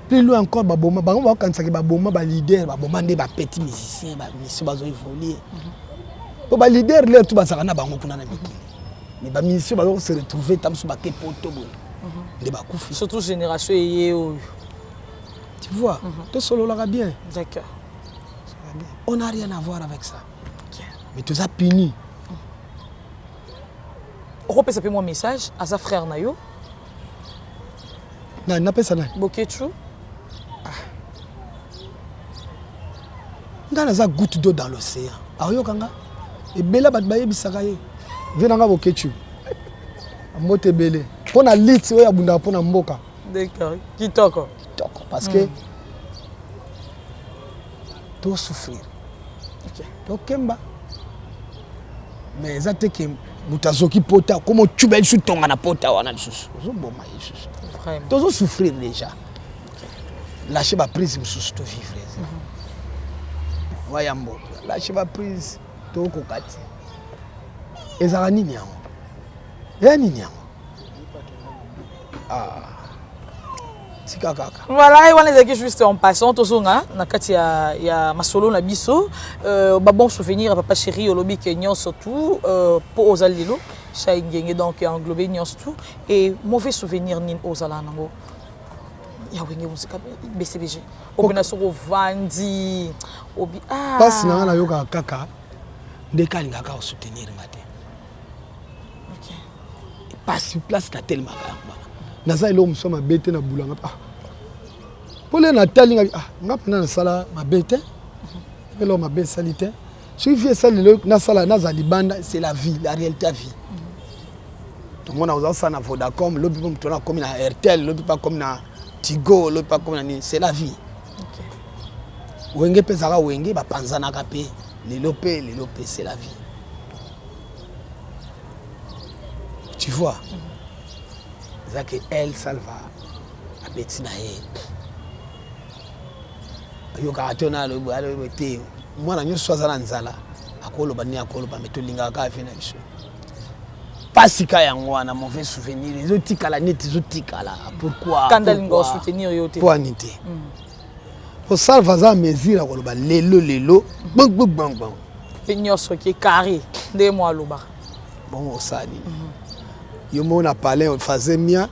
Plus loin encore, baboma, baboma quand ça que baboma ba leader, baboma des petits musiciens, ba musiciens bazo évoluer. Pour ba leader là tout ba ça na bango kuna na miki. Mais ba musiciens bazo se retrouver tam sur ba ke poto bon. Les ba koufi. Surtout génération yé. Tu vois, tout solo là bien. D'accord. On n'a rien à voir avec ça. Mais tout ça puni. Repé ça fait mon message à sa frère Nayo. Non, n'a pas ça là. Bokechu. Dans la goutte d'eau dans l'océan. Ayo kanga. Et bela bat baye bisakaye. Venanga Bokechu. Amote belé. Pona lit oya bunda pona mboka. D'accord. Qui toko. Toko parce que tu souffrir. OK. Donc kemba. Mais ça te que mutazoki pota comme tu bel sous ton na pota wana lisusu ozoboma lisusu vraiment tozo souffrir déjà lâcher ba prise lisusu to vivre wayambo lâcher ba prise to kokati ezala nini yango ya nini yango voilà, et on les a juste en passant, tozonga na kati ya masolo na biso, ba bon souvenir à papa chéri olobi kenyon surtout pour ozalilo, chaingenge donc englobé nyon tout et mauvais souvenir nin ozala nango. Ya wenge musika BCBG. Obina soko vandi obi passe na yoka kaka ndeka lingaka soutenir ngate. OK. Passe place ka tellement naza elo muso mabete na bulanga pole na talinga ngapena na sala mabete elo mabete salite suivi ça le na sala na za libanda c'est la vie la réalité vie tout le monde a ça na Vodacom lobi pas mtona comme na Airtel lobi pas comme na Tigo lobi pas comme na c'est la vie. OK. Wenge pesaka wenge ba panzana kapé les lopé c'est la vie. Tu vois. Que elle salva a betina ye yo ka tona lo balo bete mwana nyo swazana nzala akolo bani akolo ba metolinga ka fina biso pasika yango wana mauvais souvenir les otikala neti zotikala pourquoi kandalingo soutenir yote pour anité pour salva za mesure ko ba lelo bang penyoso qui est carré de moi loba bon osali yo mona parler on faisait mia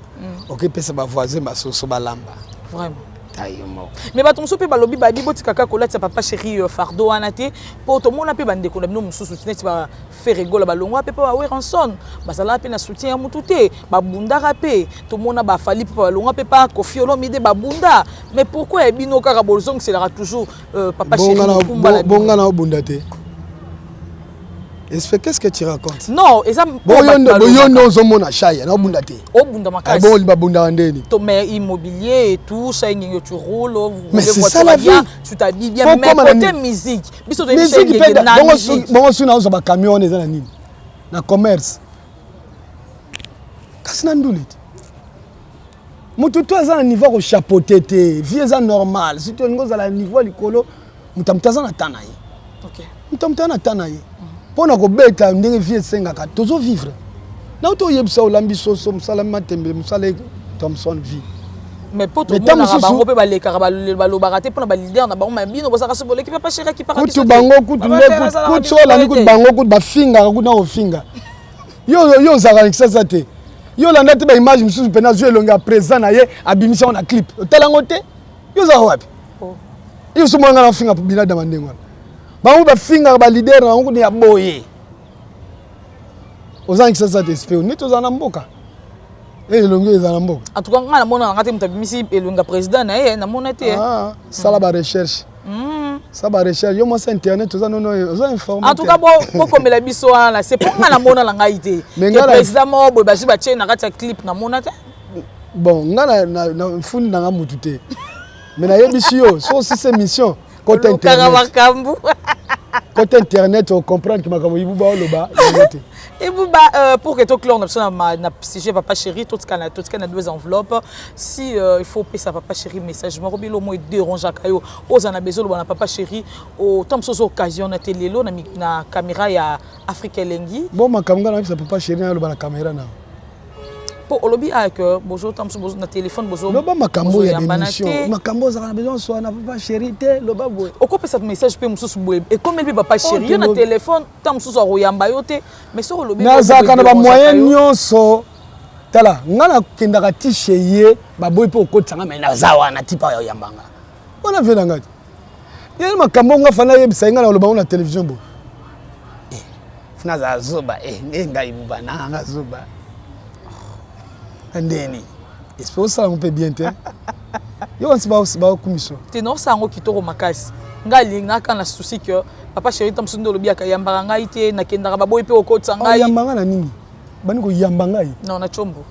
OK pesa ba voisin ba soso balamba vraiment taïmo mais ba tonso pe balobi ba biboti kaka kolati papa chéri fardo anate po to mona pe bande ko na bino mususu tineti ba faire rigola ba longwa pe pa wa ranson ba sala pe na soutien ya mututé ba bunda rapé to mona ba fali pe ba longwa pe pa kofi olomide ba bunda mais pourquoi ebino kaka bolzong c'est là toujours papa chéri bonga na bunda te Qu'est-ce que tu racontes? Non, et ça boyondo zomona chaya na bunda te. Au bunda makasi. Bon liba bunda ndeni. Ton mais immobilier et tout, ça tu roules, mais c'est ça la vie. Tu t'habilles bien, mais côté musique. Biso de musique bon suna zo ba camion eza na nini? Na commerce. Kasi na ndule. Mutu to za na niveau ko chapeauter te, vie eza normal. Si tu ngoza la niveau likolo, mutamtaza na tanaye. OK. Mutamtaza na tanaye. Pona ko beta ndenge vie sengaka tozo vivre. Na to yebisa olambi soso musala matembe musala Thompson vie. Mais pour tout le monde na bango pe baleka balo baraté pona ba leader na bango mabino bosaka so boleki papa chéri qui parle. Kutu bango kutu ndeko kutu so la kutu bango kutu ba finga kutu na ofinga. Yo zaka kisasa te. Yo landa te ba image mususu pena zo elonga présent na ye abimisa na clip. Otalango te. Yo za wapi? Oh. Yo so mwanga na finga bina da mandengo. Bango ba finga ba leader na ngo ya boye. Ozangi sasa te espeo ni to zana mboka. Elonga ezana mboka. En tout cas ngana mona ngati mutabimisi elonga président na ye na mona te. Ah, sala ba recherche. Ça ba recherche yo mo sa internet to zana no oza informer. En tout cas bo komela biso na c'est pour ngana mona la ngaite. Le président mo bo ba ba tche na kati clip na mona te. Bon ngana na fundi na mutu te. Mais na yebisi yo so si c'est mission côté internet. Côté internet on comprend que makamo ibuba oloba yote. Et pour que tout clair, on a psyché papa chéri, tout ce qu'on a deux enveloppes. Si il faut payer ça papa chéri message, je me remets au moins dérange à Kayo. Aux en a besoin de papa chéri. Au temps de occasion na télé lo na caméra ya Afrique Lengi. Bon ma caméra ça papa chéri na la caméra na. Pour olobi avec bozo temps bozo na téléphone bozo. Lo ba makambo ya démission. Makambo ça a besoin soit na papa chéri te lo ba boy. Au couper cette message pe mususu boy. Et comme elle papa chéri na téléphone temps mususu royamba yote mais sur olobi. Na za kana ba moyen nyonso. Tala ngana kindaka tisheye ba boy pe okotsanga mais na za wana tipa ya yambanga. Ona vena ngati. Yele makambo nga fana yebisa ngana lo ba na télévision bo. Fina za zuba ngai buba na nga zuba. Ndeni. Espero ça on peut bien te. Yo on se ba commission. Te non sango kitoko makasi. Ngali ngaka na souci que papa chéri Thompson ndo lobi aka yambanga ngai te na kendaka baboy pe okotsa ngai. Yambanga na nini? Bani ko yambanga ngai. Non na chombo.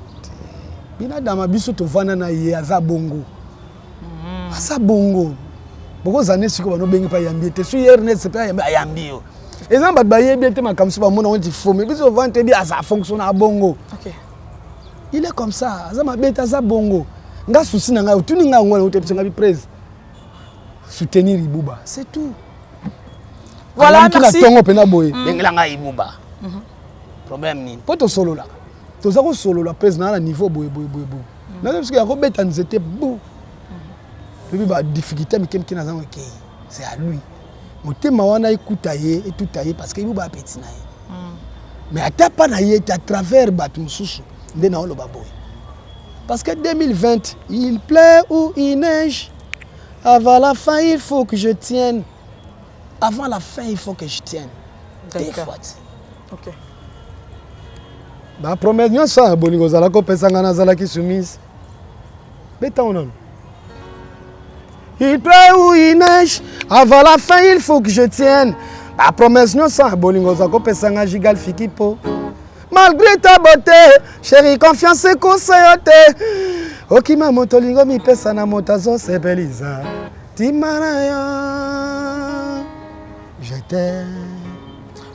Bina dama biso to vana na ye aza bongo. Asa bongo. Boko zané siko bano bengi pa yambi te. Su yernet se pa yambi yo. Exemple ba yebi te makamsu ba mona on ti fo mais biso vante bi asa fonctionne à bongo. OK. Il est comme ça, ça m'a bête ça bongo. Nga souci na nga utuni nga ngwana utepsenga bi praise. Soutenir Ibuba, c'est tout. Voilà, merci. Ki na tongo pena boye, bengela nga Ibuba. Problème ni. Poto solo la. Toza ko solo la praise na niveau boye. Na parce que ya ko beta nzete bou. Depuis ba difficulté mi kem ki na zango ke. C'est à lui. Motema wana ikuta ye et tout taillé parce que Ibuba petit na ye. Mais ata pa na ye à travers batu mususu. Parce que 2020, il pleut ou il neige. Avant la fin, il faut que je tienne. Avant la fin, il faut que je tienne. Des fois. Ok. Bah, promesse, nous ça, bolingo zala ko pesanga na zala ki soumise. Beta onon. Il pleut ou il neige. Avant la fin, il faut que je tienne. Bah, promesse, nous ça, bolingo zala ko pesanga jigal fikipo. Malgré ta beauté, chérie, confiance et conseil. Okima motolingo mi pesa na motazo c'est Belisa. Timaraya. Je t'aime.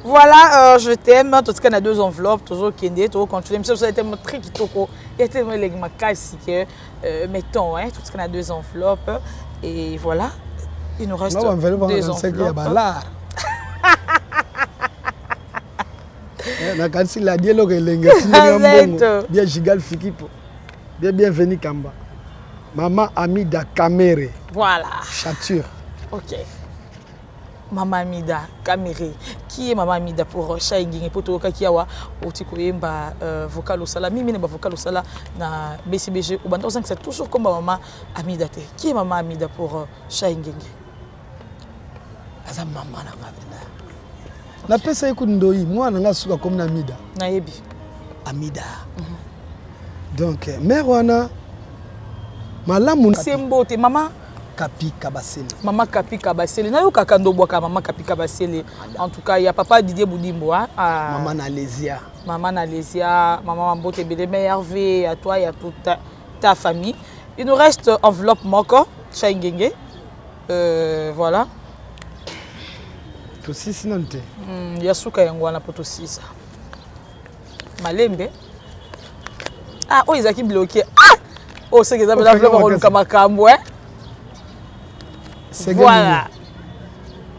Voilà, je t'aime. Tout ce qu'on a deux enveloppes, toujours Kende, toujours continuer. Ça a été très kitoko. Il y a tellement les makasi que mettons, hein, tout ce qu'on a deux enveloppes. Et voilà, il nous reste deux enveloppes. Na kansi la dialogue elenge bien gigal fikipo bienvenue Kamba maman Amida Kamere voilà Chature. OK maman Amida Kamere qui est maman Amida pour Shainging pour to kakiawa otiko yemba vocal au sala mimi ne ba vocal au sala na BCBG au bando c'est toujours comme maman Amida te qui est maman Amida pour Shainging asa maman na ngabela na pesa ekundi ndoi mwana nga suka comme na Amida na yebi Amida donc mère wana malamu sembo te maman Kapi Kabasele. Maman Kapi Kabasele. Na yo kakando boka Maman Kapi Kabasele. En tout cas, il y a papa Didier Boudimbo. Hein? Maman Nalésia. Maman Nalésia, Maman Mambote Bédémé Hervé, à toi et à toute ta famille. Il nous reste enveloppe Moko, Chaingenge. Voilà. Tout si sinon te. Yasuka Yangwana pour tout ça. Malembe. Ah, oh, ils ont bloqué. Ah! Oh, c'est que ça veut dire que voilà.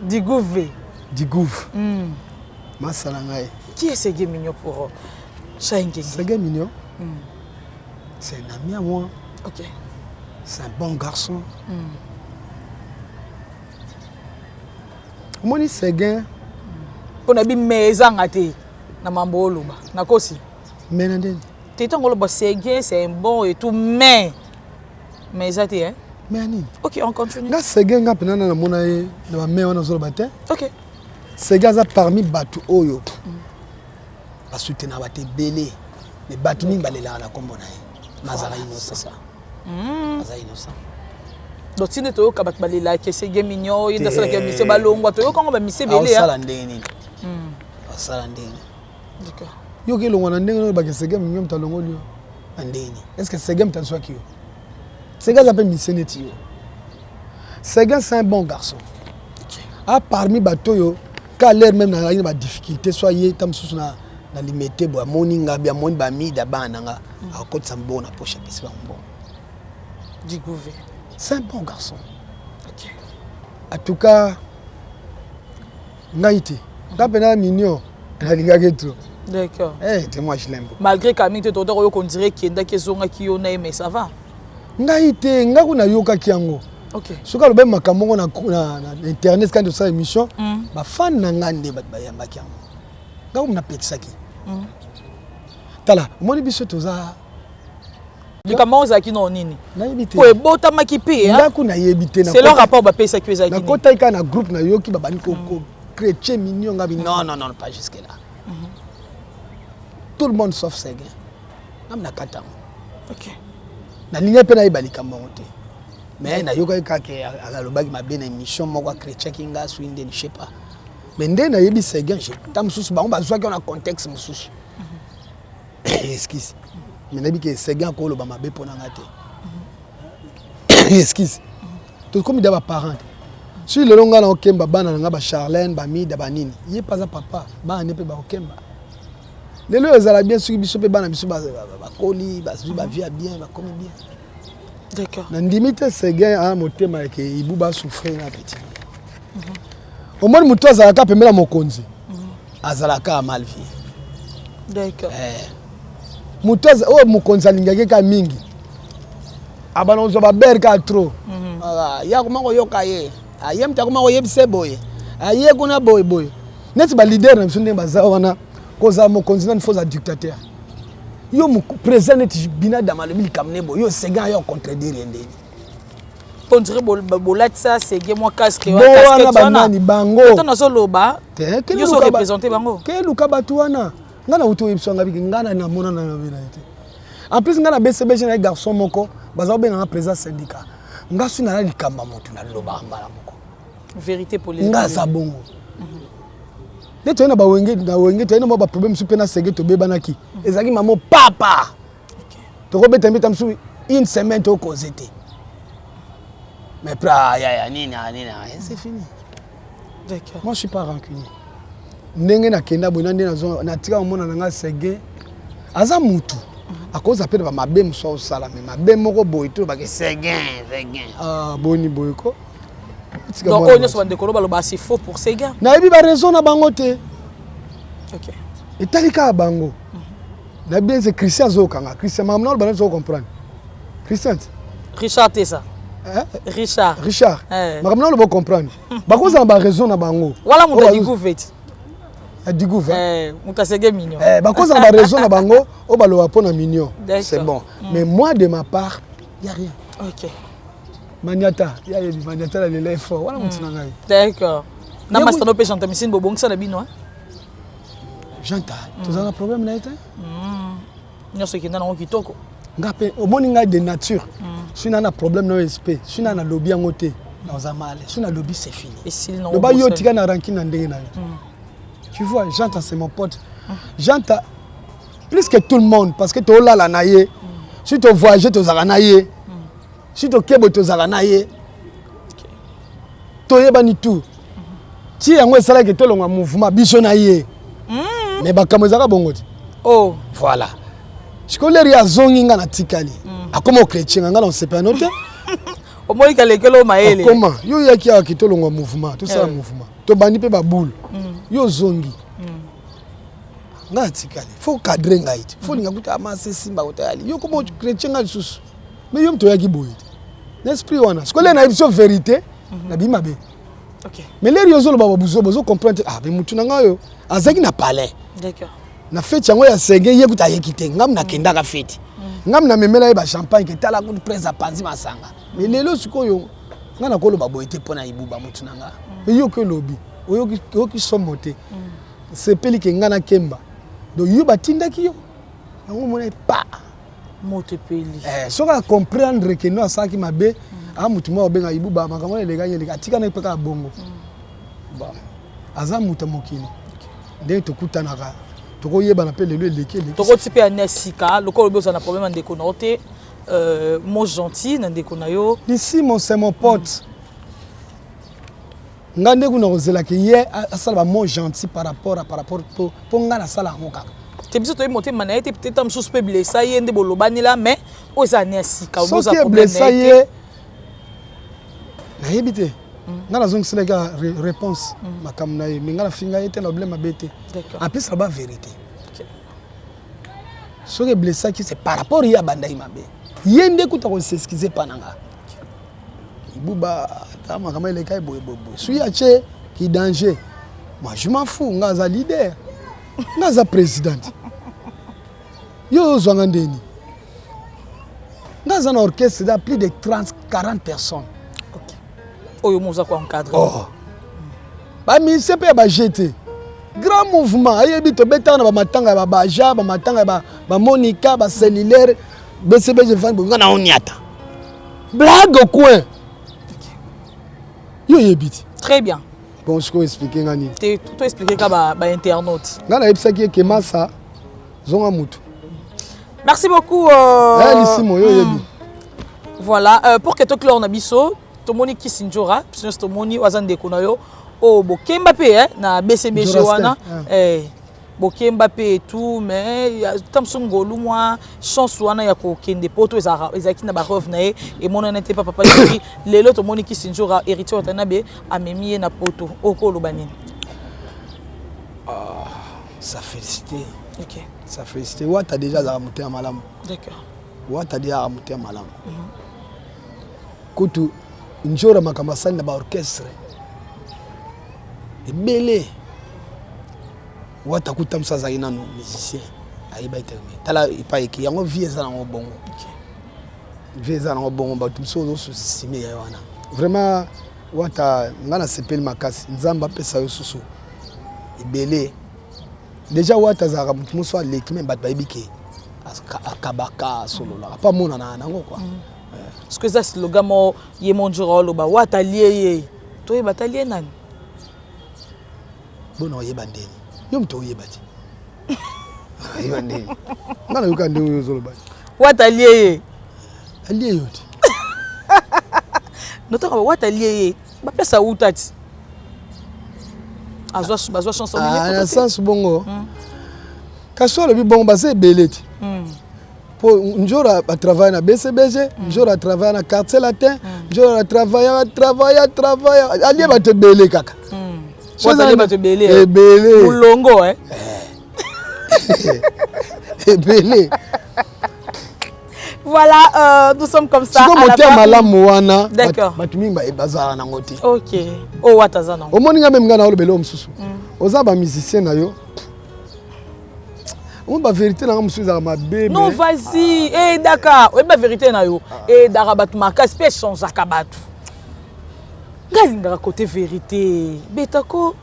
Digouve. Digouve. Masalangaï. Qui est ce gars mignon pour Chaingenge? Ce gars mignon, c'est un ami à moi. Ok. C'est un bon garçon. Comment dit ce gars? On a bien maison à te. Na mambolo ba. Na kosi. Mais nandé. Tétan ngolo ba c'est un bon et tout mais ça te hein. Mais ani. OK, on continue. Nga ce gars nga penana na mona ye na ba me wana zo ba te. OK. Ce gars a parmi batu oyo. Ba soutenir ba te belé. Mais batu ni balela na kombo na ye. Mazara innocent ça. Mazara innocent. Donc si tu as balela que c'est mignon, il y a ça que mise balongwa to yo kongo ba mise belé hein. Sala ndeni. Sala ndeni. D'accord. Yo ke longo na ndenge ba ke ce gars mignon talongo lio. Ndeni. Est-ce que ce gars m'ta soit qui yo? Ce gars s'appelle Misseneti yo. Ce gars c'est un bon garçon. Ah parmi batoyo quand l'air même na ba difficulté soit yé tam sous na limité bo moninga bia moni ba mi da bananga a côté sambo na poche pesi ba bon. Digouve. C'est un bon garçon. OK. En tout cas ngaïté. Ta pena mignon. La liga trop. D'accord. Eh, moi je l'aime. Malgré Camille te toda yo kondirait qu'il nda kezonga ki yo na mais ça va. Ngaïté ngaku na yoka kiango. OK. Soka lobe makambo na internet quand de sa émission, ba fan na ngande ba yamba kiango. Ngaku na petsaki. Tala, moni biso toza Likama ozaki no nini? na yebite. Po ebota makipi hein. Ngaku na yebite na. C'est leur rapport ba pesa ki ezaki. Na kota ika na groupe na yoki ba bani ko chrétien mignon ngabi non pas jusque là. Tout le monde sauf ces gars. Nam na kata. OK. Na ligne pe na ibalika monte. Mais na yoka ka ke alobaki mabe na émission moko chrétien ki nga swinde ni je sais pas. Mais ndé na yebi ces gars, tam susu ba on ba zwa ki na contexte mususu. Excuse. Mais na bi ke ces gars ko loba mabe pona ngate. Excuse. Tout comme d'aba parent. Si le longa na okemba bana nga ba Charlène ba mi da ba nini. Yé pas papa, ba ne pe ba okemba. Les lois ezala bien sur biso pe bana biso ba koli ba su ba via bien ba comme bien. D'accord. Na ndimite ce gars a motema ke ibu ba souffrir na petit. Au moins muto azala ka pemela mokonzi. Azala ka mal vie. D'accord. Muto o mokonzi alingaki ka mingi. Abana zo ba berka trop. Ya kuma ko yoka ye. Ayem ta kuma ko yebise boye. Aye kuna boy. Net ba leader na biso ndenge baza wana. Koza mokonzi na faux dictateur. Yo mu président bina damalobi kamnebo yo sega yo contredire ndeni. On dirait bolatsa c'est moi casque casquette banani bango. Tona soloba. Yo so représenter bango. Ke luka batu wana. Ngana uto yebso ngabi ngana na mona na bina ite. En plus ngana BCB na garçon moko baza benga président syndicat. Ngasu na likamba motu na loba mbala moko. Vérité politique. Ngaza bongo. Tu as un problème sur le ezaki maman papa. Tu as une semaine tu as causé. Mais c'est fini. D'accord. Moi je suis pas rancunier. Ndenge na kenda bonande na tika mona nga sege. Aza mutu. A cause appelle ba mabe mso sala mais mabe moko boy to ba ke sege. Ah boni boyko. Donc on est sur un décolo baloba c'est faux pour ces gars. Na yebi ba raison na bango te. OK. Et talika bango. Na bien c'est Christian Zokanga. Christian mamna ba zo comprendre. Christian. Richard Tessa. Richard. Mamna lo comprendre. Ba ko za ba raison na bango. Wala mu da digouvet. A digouvet. Mutasege mignon. Ba ko za ba raison na bango o ba lo apona mignon. C'est bon. Mais moi de ma part, il y a rien. OK. Maniata, il y a des maniata là les fort. Voilà mon tinanga. D'accord. Na mastano pe chanta misine bobongisa na bino hein. J'entends. Tu as un problème là été? Nyoso kinda na kitoko. ngape omoni nga de nature si na problème no SP si na lobby yango te na za mal si na lobby c'est fini et s'il n'ont le ba yo tika na ranking na ndenge na tu vois j'entends c'est mon pote j'entends plus que tout le monde parce que to la na ye si tu voyager to zaka na ye si to kebo to zaka na ye to yeba ni tout ti yango esala ke to longa mouvement biso na ye mais bakamozaka bongo ti oh voilà sikoleri azongi nga na tikali akoma chrétien nga na sepa note au moins kalekelo maele comment yo yaki a kitolonga mouvement tout ça mouvement to bandi pe ba boule yo zongi nga tikali faut cadrer nga iti faut ninga kuta amase simba utayali yo komo chrétien nga lisusu mais yo mto yaki boye l'esprit wana sikoleri na ibiso vérité na bima be OK mais les yozo lo babuzo bozo comprendre ah mais mutu nanga yo azaki na palais d'accord na fête yango ya senge ye kuta yekite ngam na kenda ka fête ngam na memela ye ba champagne ke tala ku presse panzi masanga mais lelo sikoyo nga na kolo baboye te pona ibuba mutu nanga yo ke lobi oyo ki somote c'est peli ke nga na kemba do yo batinda ki yo yango mona pa mote peli soka comprendre que no asaki mabe a mutu mo benga ibuba makamona le ganye le atika na peka bongo ba aza mutu mokili nde to kutanaka toko yeba na pele le leke toko tipe anesika lokolo bezo na problème ndeko na ote mon gentil na ndeko na yo ici mon c'est mon pote ngande kuna kozela ke ye asala ba mon gentil par rapport pour nga na sala ngoka te biso to monter manaye te peut-être am sous blessé ye nde bolobani la mais oza anesika oza problème ye na yebite nga nazongi sila réponse makam na ye mais nga na finga ye te na problème abete en plus la vérité ce qui est blessé qui c'est par rapport à bandai mabe yende kuta ko s'excuser pananga ibuba ta makama ile kai boy suis ache qui danger moi je m'en fous nga za leader nga za président yo zwanga ndeni nga za na orchestre de plus de 30-40 personnes. Oyo moza ko encadrer. Oh. Ba mi sepe ba jeter. Grand mouvement, ayebi to betana ba matanga ba baja, ba matanga ba Monica, ba cellulaire, BCB je vend nga na oniata. Blague au coin. Yo yebiti. Très bien. Bon, je peux expliquer ngani. Tu tout expliquer ka ba internaute. Nga na yebisa ki ke masa zonga mutu. Merci beaucoup Lissimo yo yebi. Voilà, pour que to clore na biso tomoni Kisinjora, puisque tomoni wazande kunayo o bokemba pe na BCBG wana bokemba pe et tout mais tamsungolu moi chance wana ya ko kende poto ezaki na ba rove na et mon n'était pas papa qui lelo tomoni Kisinjora héritier watanabe amemi na poto okolo banini. Ça félicité. OK. Ça félicité. Wa ta déjà za monter à malam. D'accord. Wa ta déjà monter à malam. Kutu njora makamasani na ba orchestre ebele wata kutamsa za ina no musicien ayiba iterme tala ipa eki yango vie za na bongo vie za na bongo ba tumso zo sime ya wana vraiment wata ngana sepel makasi nzamba pesa yo susu ebele déjà wata za muso aleki même bat baibike akabaka solo la pas mona na nango quoi. Parce que ça c'est le gamo ye monjora loba wata lié to ye batalié nani bono ye bandeni yo mto ye bati ye bandeni ngana yuka ndewo yo zolo bati wata lié alié yoti notaka wata lié ba pesa utati azwa chanson na sens bongo kasolo bi bongo ba se beleti pour njora a travailler na BCBG, njora a travailler na quartier latin, njora a travailler allié ba te belé kaka. Chose allié ba te belé. Belé. Mulongo Belé. Voilà, nous sommes comme ça. Si comme monter malamu wana. D'accord. Batumi ba bazara na ngoti. OK. O watazana. O moninga même ngana olobelo omsusu. Oza ba musicien na yo. On va vérité na monsieur za mabe. Non, vas-y. Eh d'accord. Oui, ba vérité na yo. Eh darabatu maka espèce change akabatu. Galinga côté vérité. Betako.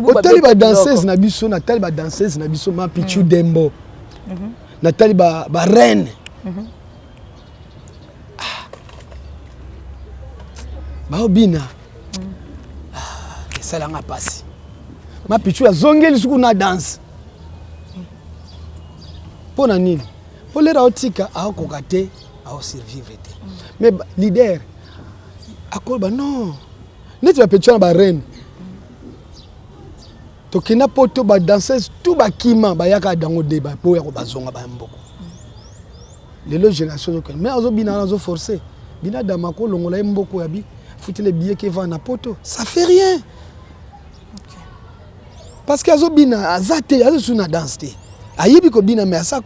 Otali ba danseuse na biso na tali ba danseuse na biso ma Pichu Dembo. Na tali ba reine. baobina esalanga pasi mapichu azongeli suku na danse mpo na nini mpo lero aotika aokoka te aosurvivre te mais leader akoloba non neti bapetu wana barene tokenda mpo to badanseuse tu bakima bayaka dango deba mpo yako bazonga bayamboko lelo génération ezokende mais azobina wana azoforce bina dama kolongola ye mboko ya bi futile billet qui va na poto ça fait rien parce que azobina azate azosu na danse te ayibi ko bina mais asa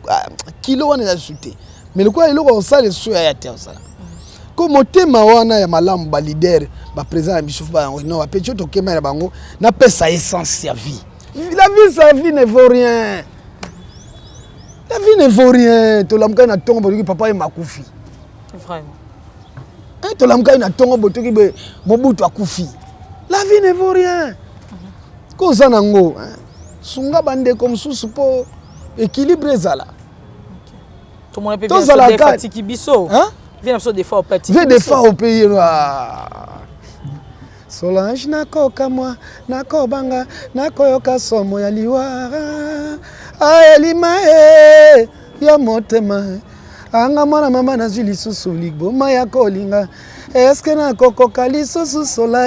kilo wana azosu te mais le quoi eloko osala so ya te osala ko motema wana ya malamu ba leader ba président ya bishofu ba non ba pecho to kema ya bango na pesa essence ya vie la vie sa vie ne vaut rien. La vie ne vaut rien. To lamka na tongo botoki papa e makufi. Vraiment. To lamka na tongo botoki be mobutu akufi. La vie ne vaut rien. Ko sana ngo, sunga bande comme sous po équilibre zala. Tout le monde peut bien se défatiguer biso. Hein? Viens sur des fois au petit. Viens des fois au pays. Solange nakoka mwa nakobanga nakoyoka somo ya liwara ayelima ya motema anga mwana mama nazwi lisusu liboma ya kolinga eske nakokoka lisusu sola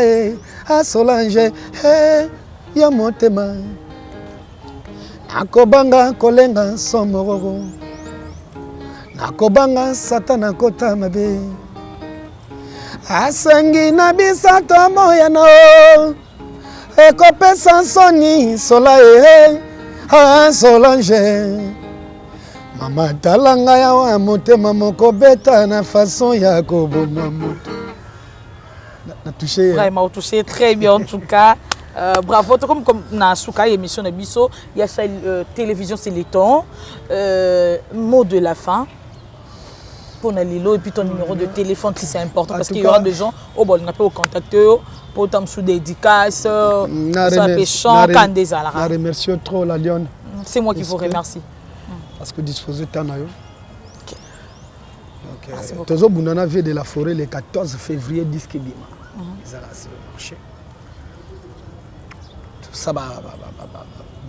a Solange ya motema nakobanga kolenga somo nakobanga satana kota mabe asengi na bisato moyano ekopesa soni sola Solange mama talanga ya wa motema moko beta na façon ya koboma moto na touché vraiment touché très bien en tout cas. Bravo, comme na souka émission de biso, il y a télévision c'est le temps. Mot de la fin. Pour Nalilo et puis ton numéro de téléphone si c'est important parce qu'il y aura des gens au bon on peut contacter pour t'en sous dédicaces ça péchant quand des alara. Je remercie trop la Lyon. C'est moi qui vous remercie. Parce que disposer tant na yo. Donc tozo bunana vie de la forêt le 14 février disque bima. Ils allaient sur le marché. Tout ça moi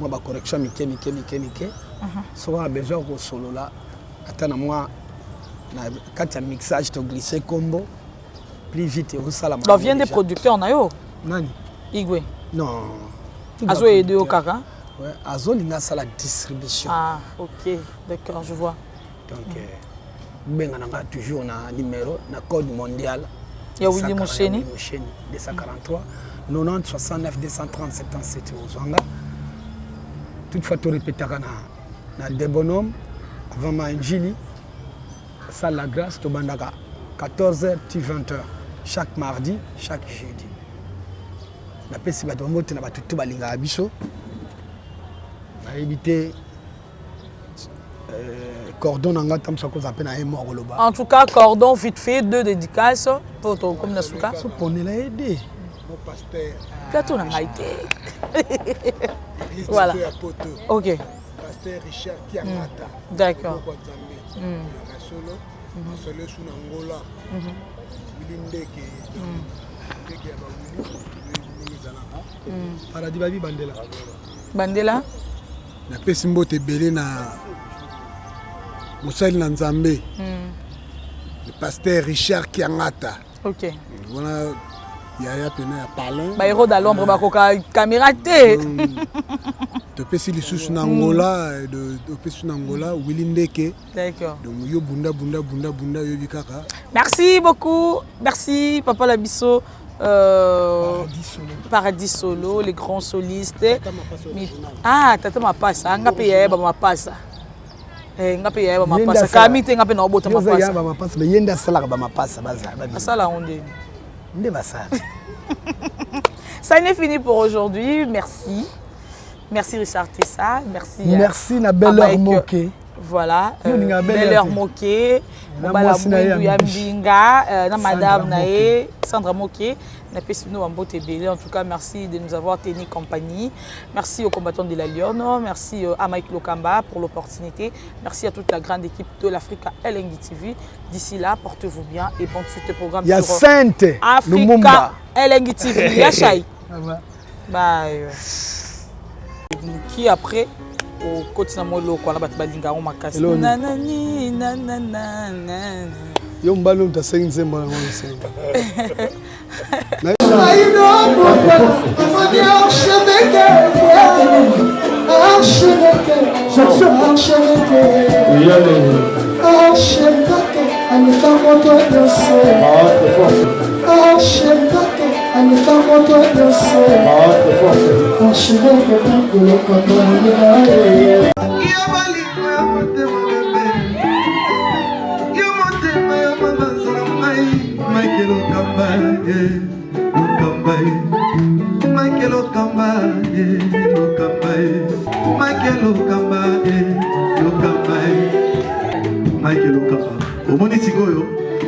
ba correction mike. So a besoin ko solo là. Attends moi quand il y a mixage, tu glisses combo plus vite. Donc, vient des producteurs, Nayo? Nani? Igwe? Non. Azo et de Okara? Oui, Azo, il y a la distribution. Ah, ok, d'accord, je vois. Donc, on a toujours un numéro, un code mondial. Il y a Willy Moucheni? 243 90 69 230 77 Ozanga. Toutefois, tu répéteras dans des bonhommes avant ma Njili. Ça la grâce to bandaka 14h to 20h chaque mardi chaque jeudi na pesi ba domote na batutu balinga biso na éviter cordon nanga tam ça cause appelle na mort loba en tout cas cordon vite fait deux dédicaces pour ton comme nasuka so pone la aider mon pasteur kato na ngaite voilà OK pasteur Richard Kiamata d'accord solo solo suna ngola bilindeke ndeke ya bawili zalaka paradis babi bandela na pesi mbote belé na mosali na Nzambe le pasteur Richard Kiangata. OK voilà yaya pena ya palin ba héros d'alombre ba koka caméra té de pesi lisusu na Angola de pesi na Angola wilindeke d'accord donc yo bunda yo bikaka merci beaucoup merci papa Labisso Paradis Solo les grands solistes ah tata mapasa ngape ya ba mapasa ngape ya ba mapasa kamite ngape na obota mapasa ba mapasa mais yenda sala ba mapasa baza sala onde nde basala. Ça n'est fini pour aujourd'hui. Merci. Merci Richard Tessa. Merci. Merci na belle heure moquée. Voilà, Yo, ninga belle Belle-Heure te. Moké, Na Mobala mwasi na ye ya Mwindu ya mbishi. Mbinga, na madame Sandra Nae, Sandra Moké, na Pessino Wambote Bélé. En tout cas, merci de nous avoir tenu compagnie. Merci aux combattants de la Lyon, merci à Mike Lokamba pour l'opportunité. Merci à toute la grande équipe de l'Africa Elengi TV. D'ici là, portez-vous bien et bon suite de programme Ya sur Sainte Africa Lumumba. Elengi TV. Yachai. Ah ouais. Bye. Qui après au côté na molo kwa na bato balinga o makasi Eloni. nanani nanana Yo mbalo mtasengi nzembo na mwana senga.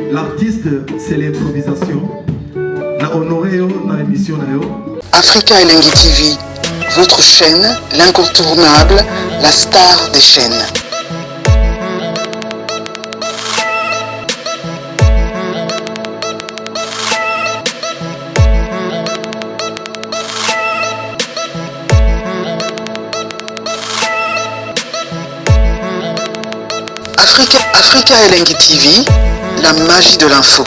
L'artiste, c'est l'improvisation. Na honoré yo, na émission na yo. Africa Elengi TV, votre chaîne, l'incontournable, la star des chaînes. Africa Elengi TV, la magie de l'info.